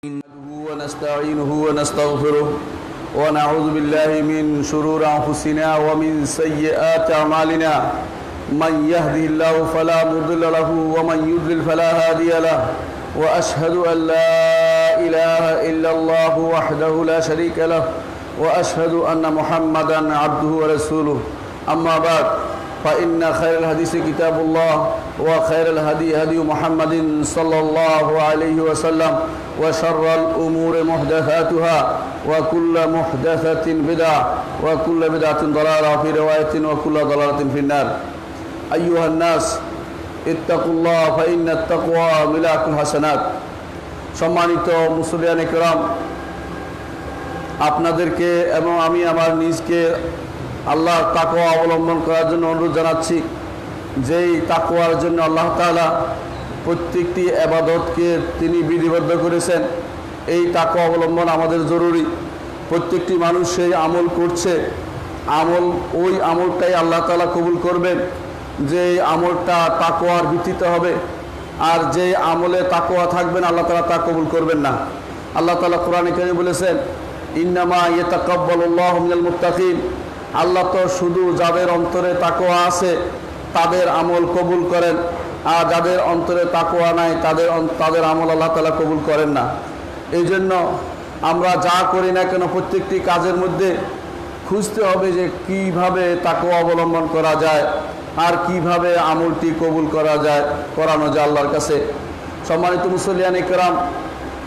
نحمده ونستعينه ونستغفره ونعوذ بالله من شرور أنفسنا ومن سيئات أعمالنا من يهده الله فلا مضل له ومن يضلل فلا هادي له وأشهد أن لا إله إلا الله وحده لا شريك له وأشهد أن محمدا عبده ورسوله أما بعد فإن خير الحديث كتاب الله وخير الهدي هدي محمد صلى الله عليه وسلم وشر الأمور محدثاتها وكل محدثة بدعة وكل بدعة ضلالة في رواية وكل ضلالة في النار أيها الناس اتقوا الله فإن التقوى ملاك الحسنات সম্মানিত মুসলিয়ান کرام আপনাদেরকে এবং আমি আমার নিজকে আল্লাহর তাকওয়া অবলম্বন করার জন্য অনুরোধ জানাচ্ছি। যেই তাকওয়ার জন্য আল্লাহ তাআলা প্রত্যেকটি ইবাদতকে তিনি বিধিবদ্ধ করেছেন, এই তাকওয়া অবলম্বন আমাদের জরুরি। প্রত্যেকটি মানুষ সেই আমল করছে, ওই আমলটাই আল্লাহ তাআলা কবুল করবেন যে আমলটা তাকওয়ার ভিত্তিতে হবে। আর যে আমলে তাকওয়া থাকবে না আল্লাহ তাআলা তা কবুল করবেন না। আল্লাহ তাআলা কোরআনে কারিমে বলেছেন, ইন্নামা ইয়াতাকাব্বালুল্লাহু মিনাল মুত্তাকিন, আল্লাহ তো শুধু যাদের অন্তরে তাকওয়া আছে তাদের আমল কবুল করেন, আর যাদের অন্তরে তাকওয়া নাই তাদের আমল আল্লাহ তাআলা কবুল করেন না। এই জন্য আমরা যা করি না কেন প্রত্যেকটি কাজের মধ্যে খুঁজতে হবে যে কিভাবে তাকওয়া অবলম্বন করা যায় আর কিভাবে আমলটি কবুল করানো যায় আল্লাহর কাছে। সম্মানিত মুসলিয়ানে কেরাম,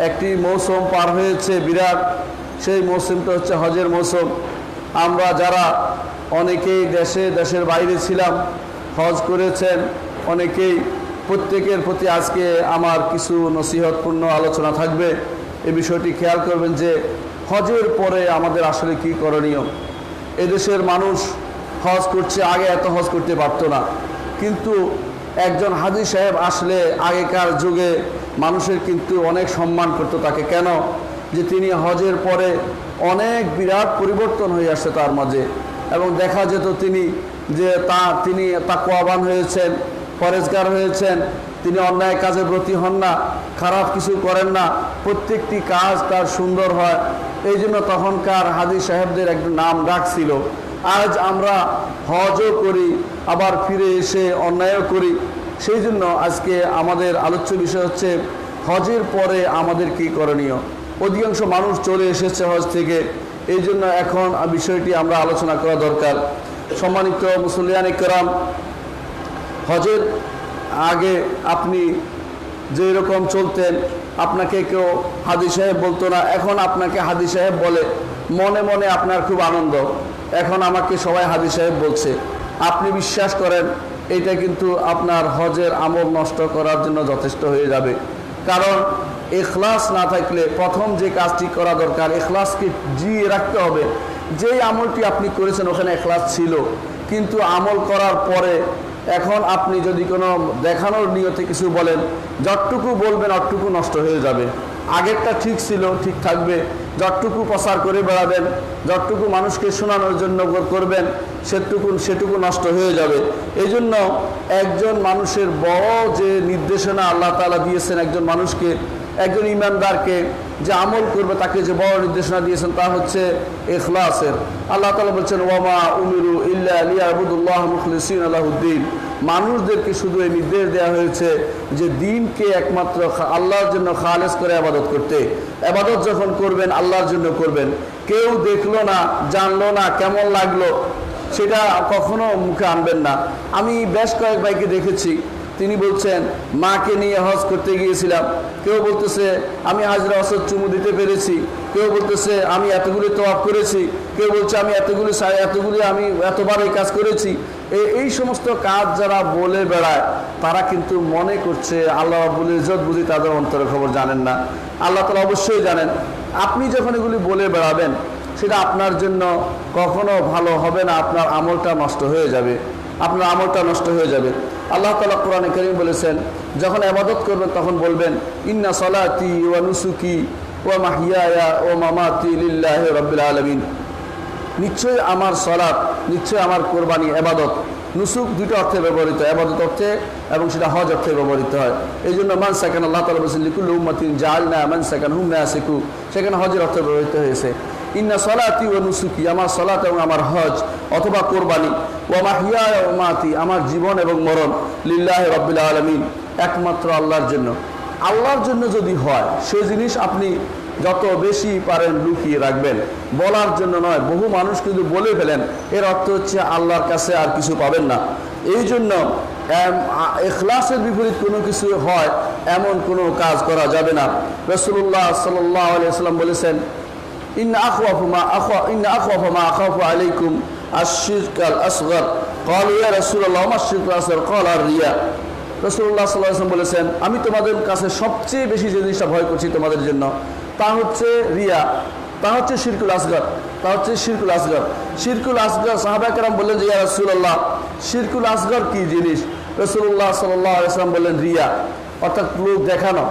একটি মৌসুম পার হয়েছে বিরাট, সেই মৌসুমটা হচ্ছে হজের মৌসুম। আমরা যারা অনেকেই দেশের বাইরে ছিলাম, হজ করেছেন অনেকেই, প্রত্যেকের প্রতি আজকে আমার কিছু নসিহতপূর্ণ আলোচনা থাকবে। এই বিষয়টি খেয়াল করবেন যে হজের পরে আমাদের আসলে কি করণীয়। এদেশের মানুষ হজ করছে, আগে এত হজ করতে পারতো না, কিন্তু একজন হাজী সাহেব আসলে আগেকার যুগে মানুষের কিন্তু অনেক সম্মান করতো তাকে। কেন? যে তিনি হজের পরে অনেক বিরাট পরিবর্তন হয়ে আসছে তার মাঝে, এবং দেখা যেত তিনি তাকওয়াবান হয়েছেন, পরেজগার হয়েছেন, তিনি অন্যায় কাজে ব্রতী হন না, খারাপ কিছু করেন না, প্রত্যেকটি কাজ তার সুন্দর হয়। এই জন্য তখনকার হাজী সাহেবদের একটা নাম ডাক ছিল। আজ আমরা হজও করি, আবার ফিরে এসে অন্যায়ও করি। সেই জন্য আজকে আমাদের আলোচ্য বিষয় হচ্ছে হজের পরে আমাদের কি করণীয়। অধিকাংশ মানুষ চলে এসেছে হজ থেকে, এই জন্য এখন বিষয়টি আমরা আলোচনা করা দরকার। সম্মানিত মুসলিয়ান کرام, হজের আগে আপনি যে রকম চলতেন আপনাকে কেউ হাজী সাহেব বলতো না, এখন আপনাকে হাজী সাহেব বলে, মনে মনে আপনার খুব আনন্দ, এখন আমাকে সবাই হাজী সাহেব বলছে। আপনি বিশ্বাস করেন এটা কিন্তু আপনার হজের আমল নষ্ট করার জন্য যথেষ্ট হয়ে যাবে। কারণ ইখলাস না থাকলে প্রথম যে কাজটি করা দরকার, ইখলাসকে জিয়ে রাখতে হবে। যেই আমলটি আপনি করেছেন ওখানে ইখলাস ছিল, কিন্তু আমল করার পরে এখন আপনি যদি কোনো দেখানোর নিয়তে কিছু বলেন, যতটুকু বলবেন অতটুকু নষ্ট হয়ে যাবে। আগেরটা ঠিক ছিল, ঠিক থাকবে, যতটুকু প্রচার করে বেড়াবেন, যতটুকু মানুষকে শোনানোর জন্য করবেন সেটুকু নষ্ট হয়ে যাবে। এই জন্য একজন মানুষের বড় যে নির্দেশনা আল্লাহ তাআলা দিয়েছেন, একজন মানুষকে, একজন ইমানদারকে যে আমল করবে তাকে যে বড় নির্দেশনা দিয়েছেন তা হচ্ছে ইখলাসের। আল্লাহ তাআলা বলছেন, ওয়ামা উমিরু ইল্লা লিয়াবুদুল্লাহ মুখলিসিনা লাহুদ্দিন, মানুষদেরকে শুধু এই নির্দেশ দেওয়া হয়েছে যে দিনকে একমাত্র আল্লাহর জন্য খালেস করে ইবাদত করতে। ইবাদত যখন করবেন আল্লাহর জন্য করবেন, কেউ দেখলো না, জানলো না, কেমন লাগলো সেটা কখনো মুখে আনবেন না। আমি বেশ কয়েক ভাইকে দেখেছি, তিনি বলছেন মাকে নিয়ে হজ করতে গিয়েছিলাম, কেউ বলতেছে আমি হাজরা আসওয়াদ চুমু দিতে পেরেছি, কেউ বলতেছে আমি এতগুলি তওয়াফ করেছি, কেউ বলছে আমি আমি এতবার এই কাজ করেছি। এই সমস্ত কাজ যারা বলে বেড়ায় তারা কিন্তু মনে করছে আল্লাহ রাব্বুল ইজ্জত বুঝি তাদের অন্তরের খবর জানেন না। আল্লাহ তাআলা অবশ্যই জানেন। আপনি যখন এগুলি বলে বেড়াবেন সেটা আপনার জন্য কখনো ভালো হবে না, আপনার আমলটা নষ্ট হয়ে যাবে, আল্লাহ তাআলা কোরআনে কারীম বলেছেন, যখন ইবাদত করবেন তখন বলবেন ইন্না সলাতি ওয়া নুসুকি ওয়া মাহইয়ায়া ওয়া মামাতি লিল্লাহি রাব্বিল আলামিন, নিশ্চয়ই আমার সালাত, নিশ্চয়ই আমার কুরবানি ইবাদত, নুসুক দুটো অর্থে ব্যবহৃত হয়, ইবাদত অর্থে এবং সেটা হজ অর্থে ব্যবহৃত হয়। এই জন্য মানসাকান আল্লাহ তাআলা বলেছেন লিকুল্লি উম্মাতিন জাআলনা মানসাকান হুম নাসিকু, সেখানে হজের অর্থে ব্যবহৃত হয়েছে। ইন্না সলাতি ওয়া নুসুকি, আমার সলাত এবং আমার হজ অথবা কোরবানি, ওয়া মাহইয়া ওয়া মামাতি, আমার জীবন এবং মরণ, লিল্লাহি রাব্বিল আলামিন, একমাত্র আল্লাহর জন্য। আল্লাহর জন্য যদি হয় সেই জিনিস আপনি যত বেশি পারেন লুকিয়ে রাখবেন, বলার জন্য নয়। বহু মানুষ কিন্তু বলে ফেলেন, এর অর্থ হচ্ছে আল্লাহর কাছে আর কিছু পাবেন না। এই জন্য ইখলাসের বিপরীত কোনো কিছু হয় এমন কোনো কাজ করা যাবে না। রাসূলুল্লাহ সাল্লাল্লাহু আলাইহি ওয়াসাল্লাম বলেছেন, ইন্না আখওয়াফু মা আখাফু আলাইকুম আশ-শিরকাল আসগর, ক্বালু ইয়া রাসূলুল্লাহ মা আশ-শিরকুল আসগর, ক্বালা আর-রিয়া। রাসূলুল্লাহ সাল্লাল্লাহু আলাইহি ওয়াসাল্লাম বলেছেন, আমি তোমাদের কাছে সবচেয়ে বেশি যে জিনিসটা ভয় করছি তোমাদের জন্য তা হচ্ছে রিয়া, তা হচ্ছে শিরকুল আসগর, তা হচ্ছে শিরকুল আসগর। শিরকুল আসগর, সাহাবায়ে কেরাম বললেন যে ইয়া রাসূলুল্লাহ শিরকুল আসগর কি জিনিস? রাসূলুল্লাহ সাল্লাল্লাহু আলাইহি ওয়াসাল্লাম বললেন রিয়া, অর্থাৎ লোক দেখানো।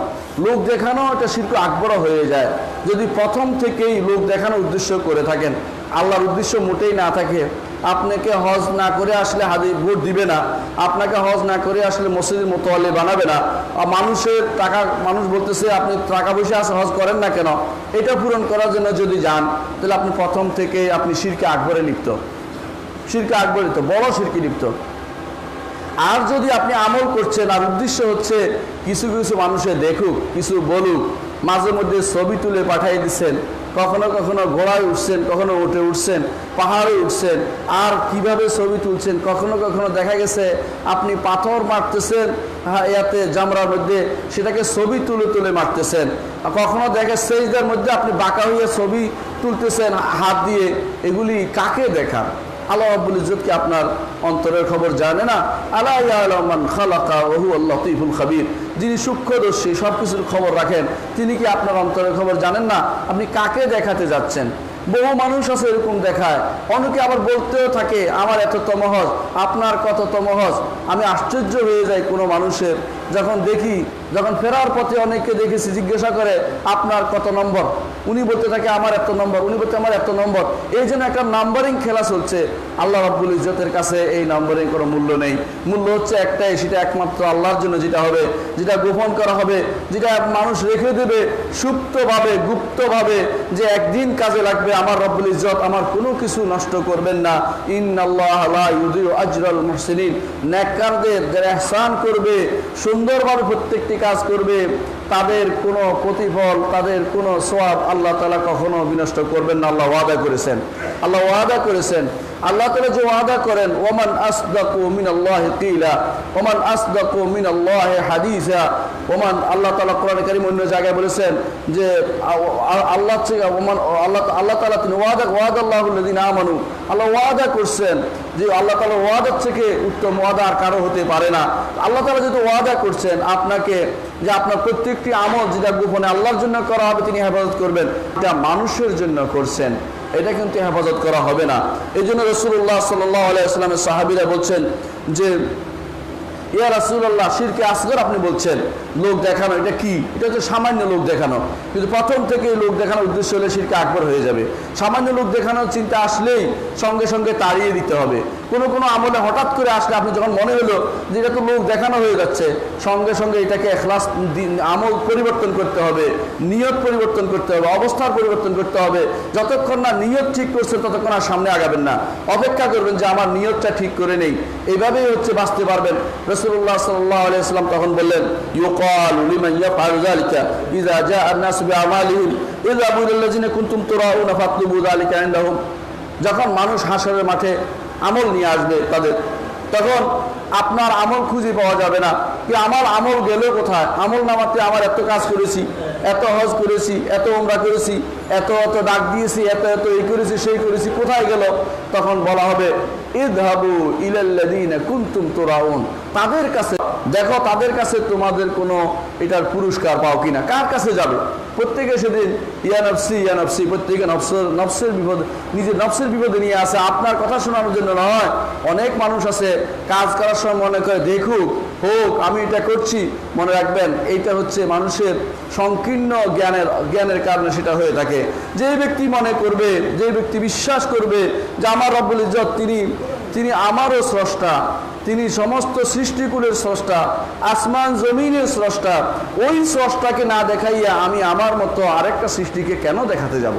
লোক দেখানো এটা শিরকুল আকবর হয়ে যায় যদি প্রথম থেকেই লোক দেখানোর উদ্দেশ্য করে থাকেন। আল্লাহর উদ্দেশ্য মোটেই না থাকে, আপনাকে হজ না করে আসলে ভোট দিবে না, আপনাকে হজ না করে আসলে মসজিদের মোতাওয়াল্লি বানাবে না, মানুষের টাকা, মানুষ বলতেছে আপনি টাকা পয়সা আছে হজ করেন না কেন, এটা পূরণ করার জন্য যদি যান তাহলে আপনি প্রথম থেকে আপনি শিরকে আকবরে লিপ্ত, শিরকে আকবরে লিপ্ত, বড় শিরকে লিপ্ত। আর যদি আপনি আমল করছেন আর উদ্দেশ্য হচ্ছে কিছু কিছু মানুষে দেখুক, কিছু বলুক, মাঝে মধ্যে ছবি তুলে পাঠিয়ে দিচ্ছেন, কখনো কখনো ঘোড়ায় উঠছেন, কখনো উঠে উঠছেন, পাহাড়ে উঠছেন, আর কিভাবে ছবি তুলছেন, কখনো কখনো দেখা গেছে আপনি পাথর মারতেছেন ইয়াতে জামরার মধ্যে, সেটাকে ছবি তুলে তুলে মারতেছেন, কখনো দেখে সেজদার মধ্যে আপনি বাঁকা হয়ে ছবি তুলতেছেন হাত দিয়ে। এগুলি কাকে দেখান? আল্লাহ রাব্বুল ইজ্জত কি আপনার অন্তরের খবর জানে না? আলা ইয়ালামু মান খালাকা ওয়া হুয়াল লাতীফুল খাবীর, যিনি সূক্ষ্মদর্শী, সব কিছুর খবর রাখেন, তিনি কি আপনার অন্তরের খবর জানেন না? আপনি কাকে দেখাতে যাচ্ছেন? বহু মানুষ আছে এরকম দেখায়, অনেকে আবার বলতেও থাকে আমার এততম হজ, আপনার কততম হজ। আমি আশ্চর্য হয়ে যাই কোনো মানুষের যখন দেখি, যখন ফেরার পথে অনেককে দেখেছি জিজ্ঞাসা করে আপনার কত নম্বর, উনি বলতে থাকে আমার এত নম্বর, উনি বলতে আমার এত নম্বর। এই জন্য একটা নাম্বারিং খেলা চলছে। আল্লাহ রাব্বুল ইজ্জতের কাছে এই নাম্বারিং কোনো মূল্য নেই। মূল্য হচ্ছে একটাই, সেটা একমাত্র আল্লাহর জন্য যেটা হবে, যেটা গোপন করা হবে, যেটা মানুষ রেখে দেবে সুপ্তভাবে, গুপ্তভাবে, যে একদিন কাজে লাগবে। আমার রাব্বুল ইজ্জত আমার কোনো কিছু নষ্ট করবেন না। ইন্নাল্লাহা লা ইউযিউ আজরাল মুহসিনিন, নেককারদের যারা ইহসান করবে, সুন্দরভাবে প্রত্যেকটি কাজ করবে, তাদের কোনো প্রতিফল, তাদের কোনো সওয়াব আল্লাহ তাআলা কখনো বিনষ্ট করবেন না। আল্লাহ ওয়াদা করেছেন, আল্লাহ ওয়াদা করেছেন। আল্লাহ তাআলা যে ওয়াদা করেন, ওমান আসদাকু মিনাল্লাহি কিলা ওমান আসদাকু মিনাল্লাহি হাদিসা, ওমান, আল্লাহ তাআলা কোরআনে কারীম অন্য জায়গায় বলেছেন যে আল্লাহ থেকে আল্লাহ তাআলা তিনি ওয়াদাল্লাহুল্লাযিনা আমানু, আল্লাহ ওয়াদা করছেন যে আল্লাহ তাআলা ওয়াদার থেকে উত্তম ওয়াদা আর কারো হতে পারে না। আল্লাহ তাআলা যেহেতু ওয়াদা করছেন আপনাকে যে আপনার প্রত্যেকটি আমল যেটা গোপনে আল্লাহর জন্য করা হবে তিনি হেফাজত করবেন, এটা মানুষের জন্য করছেন, এটা কিন্তু হেফাজত করা হবে না। এই জন্য রাসূলুল্লাহ সাল্লাল্লাহু আলাইহি ওয়াসাল্লামের সাহাবীরা বলছেন যে ইয়া রাসূলুল্লাহ শিরকে আসগর আপনি বলছেন, লোক দেখানো, এটা কি? এটা হচ্ছে সামান্য লোক দেখানো, কিন্তু প্রথম থেকে লোক দেখানোর উদ্দেশ্য হলে শিরকে আকবর হয়ে যাবে। সামান্য লোক দেখানোর চিন্তা আসলেই সঙ্গে সঙ্গে তাড়িয়ে দিতে হবে। কোনো কোনো আমলে হঠাৎ করে আসলে আপনি যখন মনে হলো যে এটা তো লোক দেখানো হয়ে যাচ্ছে, সঙ্গে সঙ্গে এটাকে ইখলাস আমল পরিবর্তন করতে হবে, নিয়ত পরিবর্তন করতে হবে, অবস্থার পরিবর্তন করতে হবে। যতক্ষণ না নিয়ত ঠিক করছেন ততক্ষণ আর সামনে আগাবেন না, অপেক্ষা করবেন যে আমার নিয়তটা ঠিক করে নেই। এইভাবেই হচ্ছে বাঁচতে পারবেন। রাসূলুল্লাহ সাল্লাল্লাহু আলাইহি ওয়াসাল্লাম তখন বললেন, ইউকালু লিমান ইয়াফআলু যালিকা ইযা জাআ আন-নাস বিআমালিহিম ইযহাবু ইলাল্লাযিনা কুনতুম তুরাউনা ফাতলুবু যালিকা ইনদাহুম, যখন মানুষ হাসরের মাঠে আমল নিয়ে আসবে তাদের, তখন আপনার আমল খুঁজে পাওয়া যাবে না। কি আমার আমল গেল কোথায়? আমল নামাতে আমার এত কাজ করেছি, এত হজ করেছি, এত উমরা করেছি, এত এত ডাক দিয়েছি, এত এত এই করেছি সেই করেছি, কোথায় গেল? তখন বলা হবে ইযহাবু ইলাল্লাযিনা কুনতুম তুরাউন, তাদের কাছে দেখো, তাদের কাছে তোমাদের কোনো এটার পুরস্কার পাও কিনা। কার কাছে যাবে? প্রত্যেকে সেদিন ইয়া নফসি ইয়া নফসি, প্রত্যেকে নফসের বিপদ, নিজের নফসের বিপদে নিয়ে আসে, আপনার কথা শোনানোর জন্য নয়। অনেক মানুষ আছে কাজ করার সময় মনে করে দেখুক, হোক, আমি এটা করছি। মনে রাখবেন এইটা হচ্ছে মানুষের সংকীর্ণ জ্ঞানের কারণে সেটা হয়ে থাকে। যে ব্যক্তি মনে করবে, যে ব্যক্তি বিশ্বাস করবে যে আমার রব্বুল ইজ্জত তিনি তিনি আমারও স্রষ্টা, তিনি সমস্ত সৃষ্টিকুলের স্রষ্টা, আসমান জমিনের স্রষ্টা। ওই স্রষ্টাকে না দেখাইয়া আমি আমার মতো আরেকটা সৃষ্টিকে কেন দেখাতে যাব?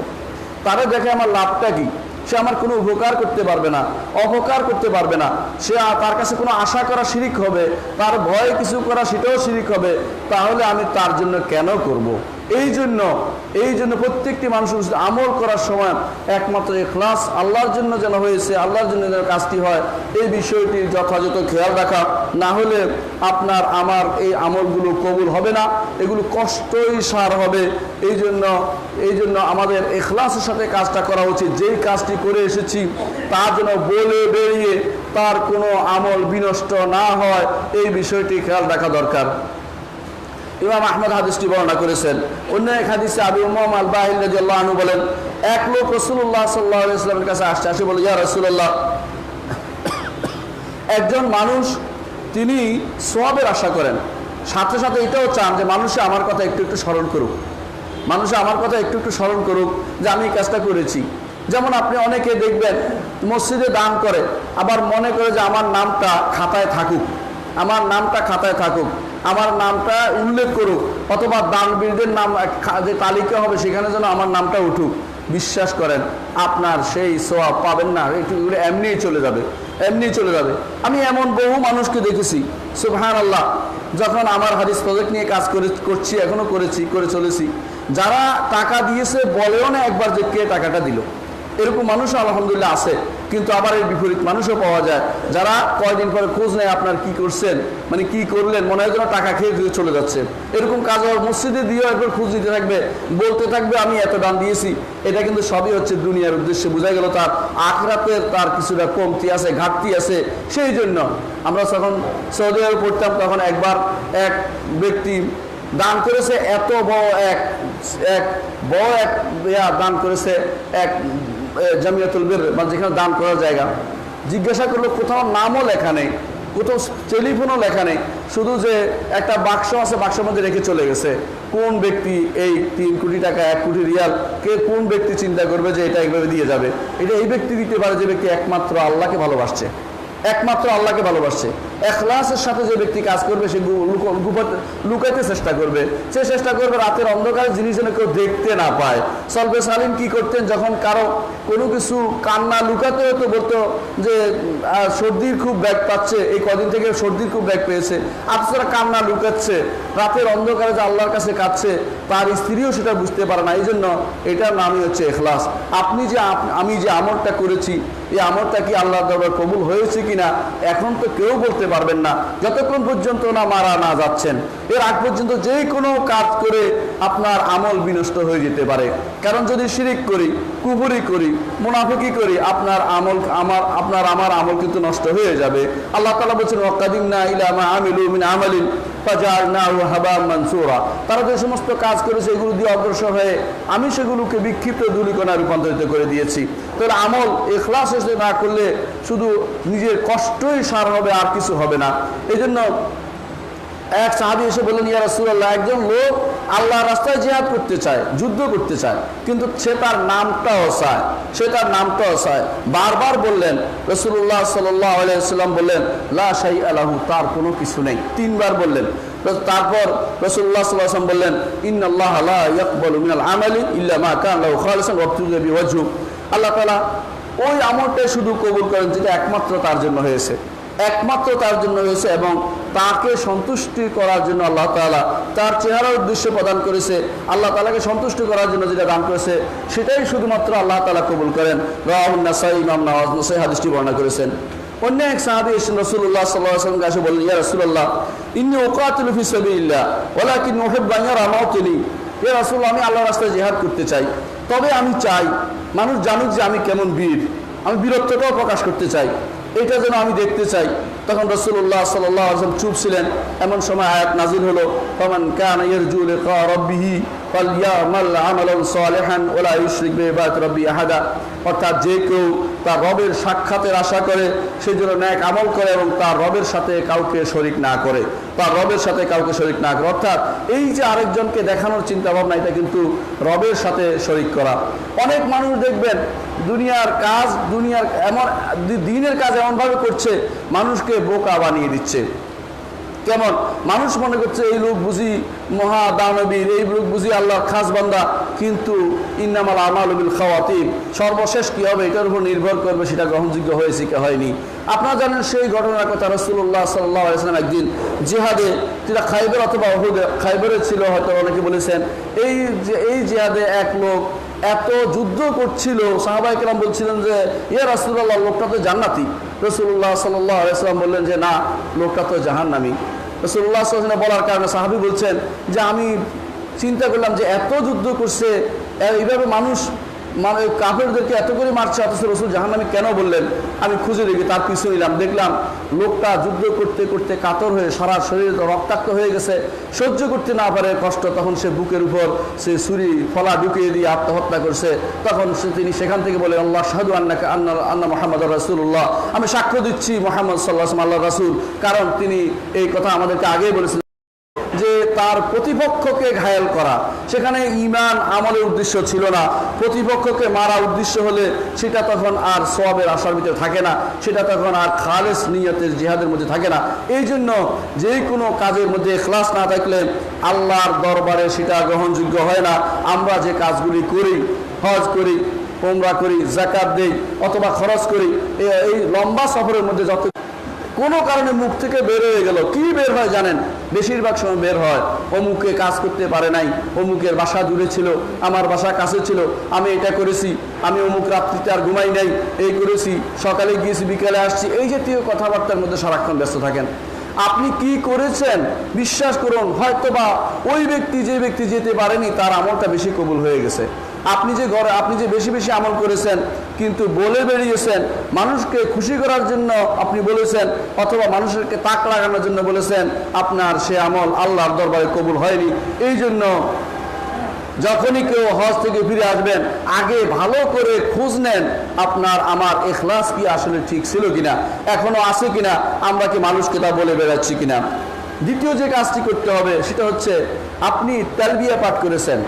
তারে দেখে আমার লাভটা কি? সে আমার কোনো উপকার করতে পারবে না, অপকার করতে পারবে না। সে তার কাছে কোনো আশা করা শিরিক হবে, তার ভয় কিছু করা সেটাও শিরিক হবে। তাহলে আমি তার জন্য কেন করব? এই জন্য প্রত্যেকটি মানুষের আমল করার সময় একমাত্র ইখলাস আল্লাহর জন্য যেন হয়েছে, আল্লাহর জন্য যেন কাজটি হয়, এই বিষয়টি যথাযথ খেয়াল রাখা। না হলে আপনার আমার এই আমলগুলো কবুল হবে না, এগুলো কষ্টই সার হবে। এই জন্য আমাদের ইখলাসের সাথে কাজটা করা উচিত। যেই কাজটি করে এসেছি তা যেন বলে বেরিয়ে তার কোনো আমল বিনষ্ট না হয়, এই বিষয়টি খেয়াল রাখা দরকার। ইমাম আহমদ হাদিসটি বর্ণনা করেছেন। অন্য এক হাদিসে আবু উমামা আল-বাহিল রাদিয়াল্লাহু আনহু বলেন, এক লোক রাসূলুল্লাহ সাল্লাল্লাহু আলাইহি ওয়াসাল্লামের কাছে আসে বলে, ইয়া রাসূলুল্লাহ, একজন মানুষ তিনি সওয়াবের আশা করেন, সাথে সাথে এটাও চান যে মানুষে আমার কথা একটু একটু স্মরণ করুক, মানুষে আমার কথা একটু একটু স্মরণ করুক যে আমি এই কাজটা করেছি। যেমন আপনি অনেকে দেখবেন মসজিদে দান করে, আবার মনে করে যে আমার নামটা খাতায় থাকুক, আমার নামটা খাতায় থাকুক, আমার নামটা উল্লেখ করুক, অথবা দানবীরদের নাম যে তালিকা হবে সেখানে যেন আমার নামটা উঠুক। বিশ্বাস করেন আপনার সেই সওয়াব পাবেন না, এগুলো এমনিই চলে যাবে, এমনিই চলে যাবে। আমি এমন বহু মানুষকে দেখেছি, সুবহানাল্লাহ, যখন আমার হাদিস প্রজেক্ট নিয়ে কাজ করছি, এখনো করে চলেছি, যারা টাকা দিয়েছে বলেও না একবার যে কে টাকাটা দিল। এরকম মানুষও আলহামদুলিল্লাহ আছে। কিন্তু আবার এর বিপরীত মানুষও পাওয়া যায়, যারা কয়দিন পরে খোঁজ নেয় আপনার কি করছেন, মানে কি করলেন, মনে হয় যেন টাকা খেয়ে চলে যাচ্ছে। এরকম কাজ মসজিদে দিয়েও একবার খোঁজ দিতে থাকবে, বলতে থাকবে আমি এত দান দিয়েছি। এটা কিন্তু সবই হচ্ছে দুনিয়ার উদ্দেশ্যে। বোঝা গেল তার আখিরাতের তার কিছুটা কমতি আছে, ঘাটতি আছে। সেই জন্য আমরা যখন সৌদি আরবে পড়তাম তখন একবার এক ব্যক্তি দান করেছে, এত বড় এক দান করেছে, এক জামিয়াতুল বির, মানে যেখানে দান করার জায়গা। জিজ্ঞাসা করলো, কোথাও নামও লেখা নেই, কোথাও টেলিফোনও লেখা নেই, শুধু যে একটা বাক্স আছে, বাক্সের মধ্যে রেখে চলে গেছে। কোন ব্যক্তি এই 3 কোটি টাকা, 1 কোটি রিয়াল, কোন ব্যক্তি চিন্তা করবে যে এটা এইভাবে দিয়ে যাবে? এটা এই ব্যক্তি দিতে পারে যে ব্যক্তি একমাত্র আল্লাহকে ভালোবাসছে, একমাত্র আল্লাহকে ভালোবাসছে। ইখলাসের সাথে যে ব্যক্তি কাজ করবে সে লুকাইতে চেষ্টা করবে, সে চেষ্টা করবে রাতের অন্ধকারে জিনিস যেন কেউ দেখতে না পায়। সলবে সালিম কি করতেন, যখন কারো কোনো কিছু কান্না লুকাতে হতো, বলতো যে সর্দির খুব ব্যাগ পাচ্ছে, এই কদিন থেকে সর্দির খুব ব্যাগ পেয়েছে, আপনারা কান্না লুকাচ্ছে, রাতের অন্ধকারে যে আল্লাহর কাছে কাঁদছে, তার স্ত্রীও সেটা বুঝতে পারে না। এই জন্য এটার নামই হচ্ছে ইখলাস। আমি যে আমলটা করেছি, এই আমলটা কি আল্লাহর দরবার কবুল হয়েছে কিনা এখন তো কেউ বলতে পারবেন না, যতক্ষণ পর্যন্ত না মারা না যাচ্ছেন। এর আগ পর্যন্ত যে কোনো কাজ করে আপনার আমল বিনষ্ট হয়ে যেতে পারে। কারণ যদি শিরিক করি, কুফরি করি, মুনাফিকি করি, আপনার আমার আমল কিন্তু নষ্ট হয়ে যাবে। আল্লাহ তাআলা বলেছেন, ওয়াকাদিমনা ইলা মা আমিলু মিন আমালিন ফাজআলনাহু হাবাম মানসুরা। তারা যে সমস্ত কাজ করেছে এগুলো দিয়ে অগ্রসর হয়ে আমি সেগুলোকে বিক্ষিপ্ত ধূলিকণায় রূপান্তরিত করে দিয়েছি। তাহলে আমল ইখলাস না করলে শুধু নিজের কষ্টই সার হবে, আর কিছু হবে না। এই জন্য এক সাহাবী এসে বললেন, ইয়া রাসূলুল্লাহ, একজন লোক আল্লাহর রাস্তায় জিহাদ করতে চায়, যুদ্ধ করতে চায়, কিন্তু সে তার নামটাও চায়, বারবার বললেন। রাসূলুল্লাহ সাল্লাল্লাহু আলাইহি ওয়াসাল্লাম বললেন, লা শাইআ লাহু, তার কোনো কিছু নেই। 3 বার বললেন। তারপর রাসূলুল্লাহ সাল্লাল্লাহু আলাইহি ওয়াসাল্লাম বললেন, ইন্নাল্লাহা লা ইয়াকবালু মিনাল আমালি ইল্লা মা কানা লাহু খালিসান ওয়াবতুগা বিওয়াজহু। আল্লাহ তাআলা ওই আমলটাই শুধু কবুল করেন যেটা একমাত্র তার জন্য হয়েছে, এবং তাকে সন্তুষ্টি করার জন্য আল্লাহ তাআলা তার চেহারার উদ্দেশ্যে প্রদান করেছে। আল্লাহ তাআলাকে সন্তুষ্টি করার জন্য যেটা দান করেছে সেটাই শুধুমাত্র আল্লাহ তাআলা কবুল করেন। রাওয়াহুন নাসাঈ, ইমাম নাসাঈ হাদিসটি বর্ণনা করেছেন। অন্য এক সাহাবী এসেছেন রাসূলুল্লাহ সাল্লাল্লাহু আলাইহি ওয়াসাল্লাম কাছে বললেন, ইয়া রাসূলুল্লাহ, ইন্নী উকাতিলু ফি সাবিলিল্লাহ ওয়ালাকিন উহিব্বু আন ইয়ারা মাউতিনি। ইয়া রাসূলুল্লাহ, আমি আল্লাহর রাস্তায় জিহাদ করতে চাই, তবে আমি চাই মানুষ জানুক যে আমি কেমন বীর, আমি বীরত্বটাও প্রকাশ করতে চাই, এটা যেন আমি দেখতে চাই। তখন রাসূলুল্লাহ সাল্লাল্লাহু আলাইহি ওয়াসাল্লাম চুপ ছিলেন। এমন সময় আয়াত নাজিল হলো, ফামান কানা ইয়ারজু লিকা রাব্বিহি ফালইয়ামাল আমালান সালিহান ওয়ালা ইউশরিক বিইবাদাতি রাব্বি আহাদা। অর্থাৎ যে কেউ তার রবের সাক্ষাতের আশা করে সেই জন্য ন্যাক আমল করে এবং তার রবের সাথে কাউকে শরিক না করে, তার রবের সাথে কাউকে শরিক না করে। অর্থাৎ এই যে আরেকজনকে দেখানোর চিন্তা ভাবনা, এটা কিন্তু রবের সাথে শরিক করা। অনেক মানুষ দেখবেন দুনিয়ার কাজ, দুনিয়ার এমন দিনের কাজ এমনভাবে করছে মানুষকে বোকা বানিয়ে দিচ্ছে। কেমন? মানুষ মনে করছে এই লোক বুঝি মহা দানবীর, এই লোক বুঝি আল্লাহর খাস বান্দা, কিন্তু ইন্নামাল আমালু বিল খাওয়াতিম, সর্বশেষ কি হবে এটার উপর নির্ভর করবে সেটা গ্রহণযোগ্য হয়েছে কি হয়নি। আপনারা জানেন সেই ঘটনার কথা, রাসূলুল্লাহ সাল্লাল্লাহু আলাইহি ওয়াসাল্লাম একদিন জিহাদে, যেটা খাইবার অথবা উহুদে, খাইবারে ছিল হয়তো অনেকে বলেছেন, এই জিহাদে এক লোক এত যুদ্ধ করছিল, সাহাবায়ে কেরাম বলছিলেন যে ইয়া রাসূলুল্লাহ, লোকটা তো জান্নাতি। রাসূলুল্লাহ সাল্লাল্লাহু আলাইহি ওয়াসাল্লাম বললেন যে না, লোকটা তো জাহান্নামী। রাসূলুল্লাহ সাল্লাল্লাহু আলাইহি ওয়াসাল্লাম বলার কারণে সাহাবী বলছেন যে আমি চিন্তা করলাম যে এত যুদ্ধ করছে, এইভাবে মানুষ কাফেরদেরকে এত করে মারছে, অথচ রাসূল জাহান্নামী কেন বললেন? আমি খুঁজে দেখি, তার পিছু নিলাম, দেখলাম লোকটা যুদ্ধ করতে করতে কাতর হয়ে সারা শরীর রক্তাক্ত হয়ে গেছে, সহ্য করতে না পারে কষ্ট, তখন সে বুকের উপর সে ছুরি ফলা ঢুকিয়ে দিয়ে আত্মহত্যা করছে। তখন তিনি সেখান থেকে বলে আল্লাহ শাহাদু আন্না মুহাম্মাদুর রাসূলুল্লাহ, আমি সাক্ষ্য দিচ্ছি মুহাম্মদ সাল্লাল্লাহু আলাইহি ওয়াসাল্লাম আল্লাহর রাসূল। কারণ তিনি এই কথা আমাদেরকে আগেই বলেছিলেন যে তার প্রতিপক্ষকে ঘায়েল করা, সেখানে ঈমান আমলের উদ্দেশ্য ছিল না। প্রতিপক্ষকে মারা উদ্দেশ্য হলে সেটা তখন আর সওয়াবের আশার ভিতরে থাকে না, সেটা তখন আর খালেস নিয়তের জিহাদের মধ্যে থাকে না। এই জন্য যে কোনো কাজের মধ্যে ইখলাস না থাকলে আল্লাহর দরবারে সেটা গ্রহণযোগ্য হয় না। আমরা যে কাজগুলি করি, হজ করি, উমরা করি, যাকাত দেই অথবা খরচ করি, এই লম্বা সফরের মধ্যে যত কোনো কারণে মুখ থেকে বের হয়ে গেল, কি বের হয় জানেন? বেশিরভাগ সময় বের হয় অমুকে কাজ করতে পারে নাই, অমুকের বাসা দূরে ছিল, আমার বাসা কাছে ছিল, আমি এটা করেছি, আমি অমুক রাত্রিতে আর ঘুমাই নাই, এই করেছি, সকালে গিয়েছি বিকেলে আসছি, এই জাতীয় কথাবার্তার মধ্যে সারাক্ষণ ব্যস্ত থাকেন। আপনি কি করেছেন বিশ্বাস করুন, হয়তোবা ওই ব্যক্তি যে ব্যক্তি যেতে পারেনি তার আমলটা বেশি কবুল হয়ে গেছে। আপনি যে বেশি বেশি আমল করেছেন, কিন্তু বলে বেরিয়েছেন, মানুষকে খুশি করার জন্য আপনি বলেছেন, অথবা মানুষকে তাক লাগানোর জন্য বলেছেন, আপনার সে আমল আল্লাহর দরবারে কবুল হয়নি। এই জন্য যখনই কেউ হজ থেকে ফিরে আসবেন, আগে ভালো করে খোঁজ নেন আপনার আমার ইখলাস কি আসলে ঠিক ছিল কিনা, এখনো আছে কিনা, আমরা কি মানুষকে তা বলে বেড়াচ্ছি কিনা। দ্বিতীয় যে কাজটি করতে হবে সেটা হচ্ছে, আপনি তালবিয়া পাঠ করেছেন,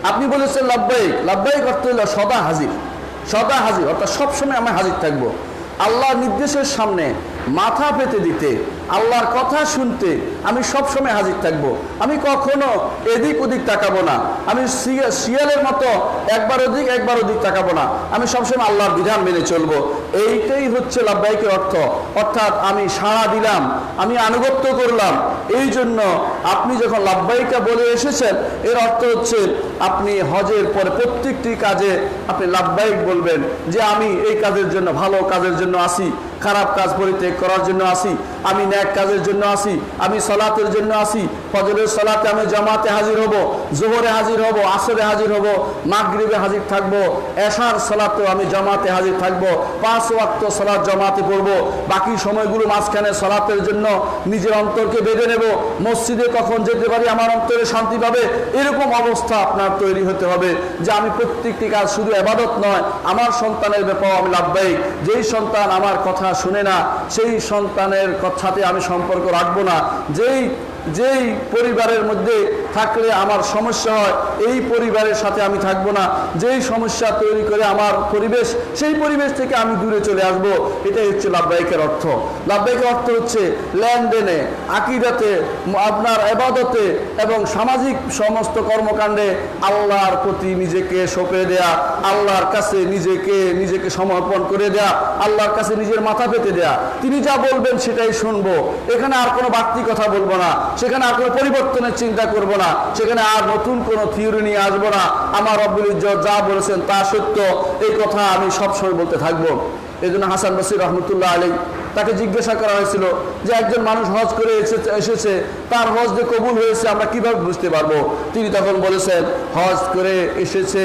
আপনি বলেছেন লাব্বাইক, লাব্বাইক অর্থ হলো সদা হাজির, সদা হাজির অর্থাৎ সবসময় আমি হাজির থাকবো আল্লাহর নির্দেশের সামনে মাথা পেতে দিতে, আল্লাহর কথা শুনতে আমি সবসময় হাজির থাকব। আমি কখনো এদিক ওদিক তাকাবো না, আমি শিয়ালের মতো একবার ওদিক তাকাবো না, আমি সবসময় আল্লাহর বিধান মেনে চলবো। এইটাই হচ্ছে লাব্বাইকের অর্থ। অর্থাৎ আমি সাড়া দিলাম, আমি আনুগত্য করলাম। এই জন্য আপনি যখন লাব্বাইকা বলে এসেছেন, এর অর্থ হচ্ছে আপনি হজের পরে প্রত্যেকটি কাজে আপনি লাব্বাইক বলবেন যে আমি এই কাজের জন্য, ভালো কাজের জন্য আসি, খারাপ কাজ পরিত্যাগ করার জন্য আসি, আমি ন্যাক কাজের জন্য আসি, আমি সালাতের জন্য আসি। ফজরের সালাতে আমি জামাতে হাজির হব, জোহরে হাজির হব, আসরে হাজির হব, মাগরিবে হাজির থাকব, এশার সালাতেও আমি জামাতে হাজির থাকব, 5 ওয়াক্ত সালাত জামাতে পড়ব, বাকি সময়গুলো মাঝখানে সালাতের জন্য নিজের অন্তরকে বেঁধে নেব। মসজিদে কখন যেতে পারি আমার অন্তরে শান্তি পাবে, এরকম অবস্থা আপনার তৈরি হতে হবে যে আমি প্রত্যেকটি কাজ শুধু ইবাদত নয়, আমার সন্তানের ব্যাপারে আমি লাভবাহিক। যেই সন্তান আমার কথা শুনে না, সেই সন্তানের সাথে আমি সম্পর্ক রাখবো না। যেই পরিবারের মধ্যে থাকলে আমার সমস্যা হয়, এই পরিবারের সাথে আমি থাকবো না। যেই সমস্যা তৈরি করে আমার পরিবেশ, সেই পরিবেশ থেকে আমি দূরে চলে আসব। এটাই হচ্ছে লাভবাহিকের অর্থ। লাভবাহিকের অর্থ হচ্ছে লেনদেনে, আকীদাতে, আপনার ইবাদতে এবং সামাজিক সমস্ত কর্মকাণ্ডে আল্লাহর প্রতি নিজেকে সঁপে দেয়া, আল্লাহর কাছে নিজেকে সমর্পণ করে দেয়া, আল্লাহর কাছে নিজের মাথা পেতে দেয়া। তিনি যা বলবেন সেটাই শুনবো, এখানে আর কোনো বাড়তি কথা বলবো না, সেখানে আর কোনো পরিবর্তনের চিন্তা করব না, সেখানে আর নতুন কোনো থিওরি নিয়ে আসবো না। আমার রব্বুল ইজ্জত যা বলেছেন তা সত্য, এই কথা আমি সবসময় বলতে থাকবো। এই জন্য হাসান বসরি রহমতুল্লাহ আলাইহি তাকে জিজ্ঞাসা করা হয়েছিল যে একজন মানুষ হজ করে এসেছে, তার হজ যে কবুল হয়েছে আমরা কিভাবে বুঝতে পারবো? তিনি তখন বলেছেন, হজ করে এসেছে,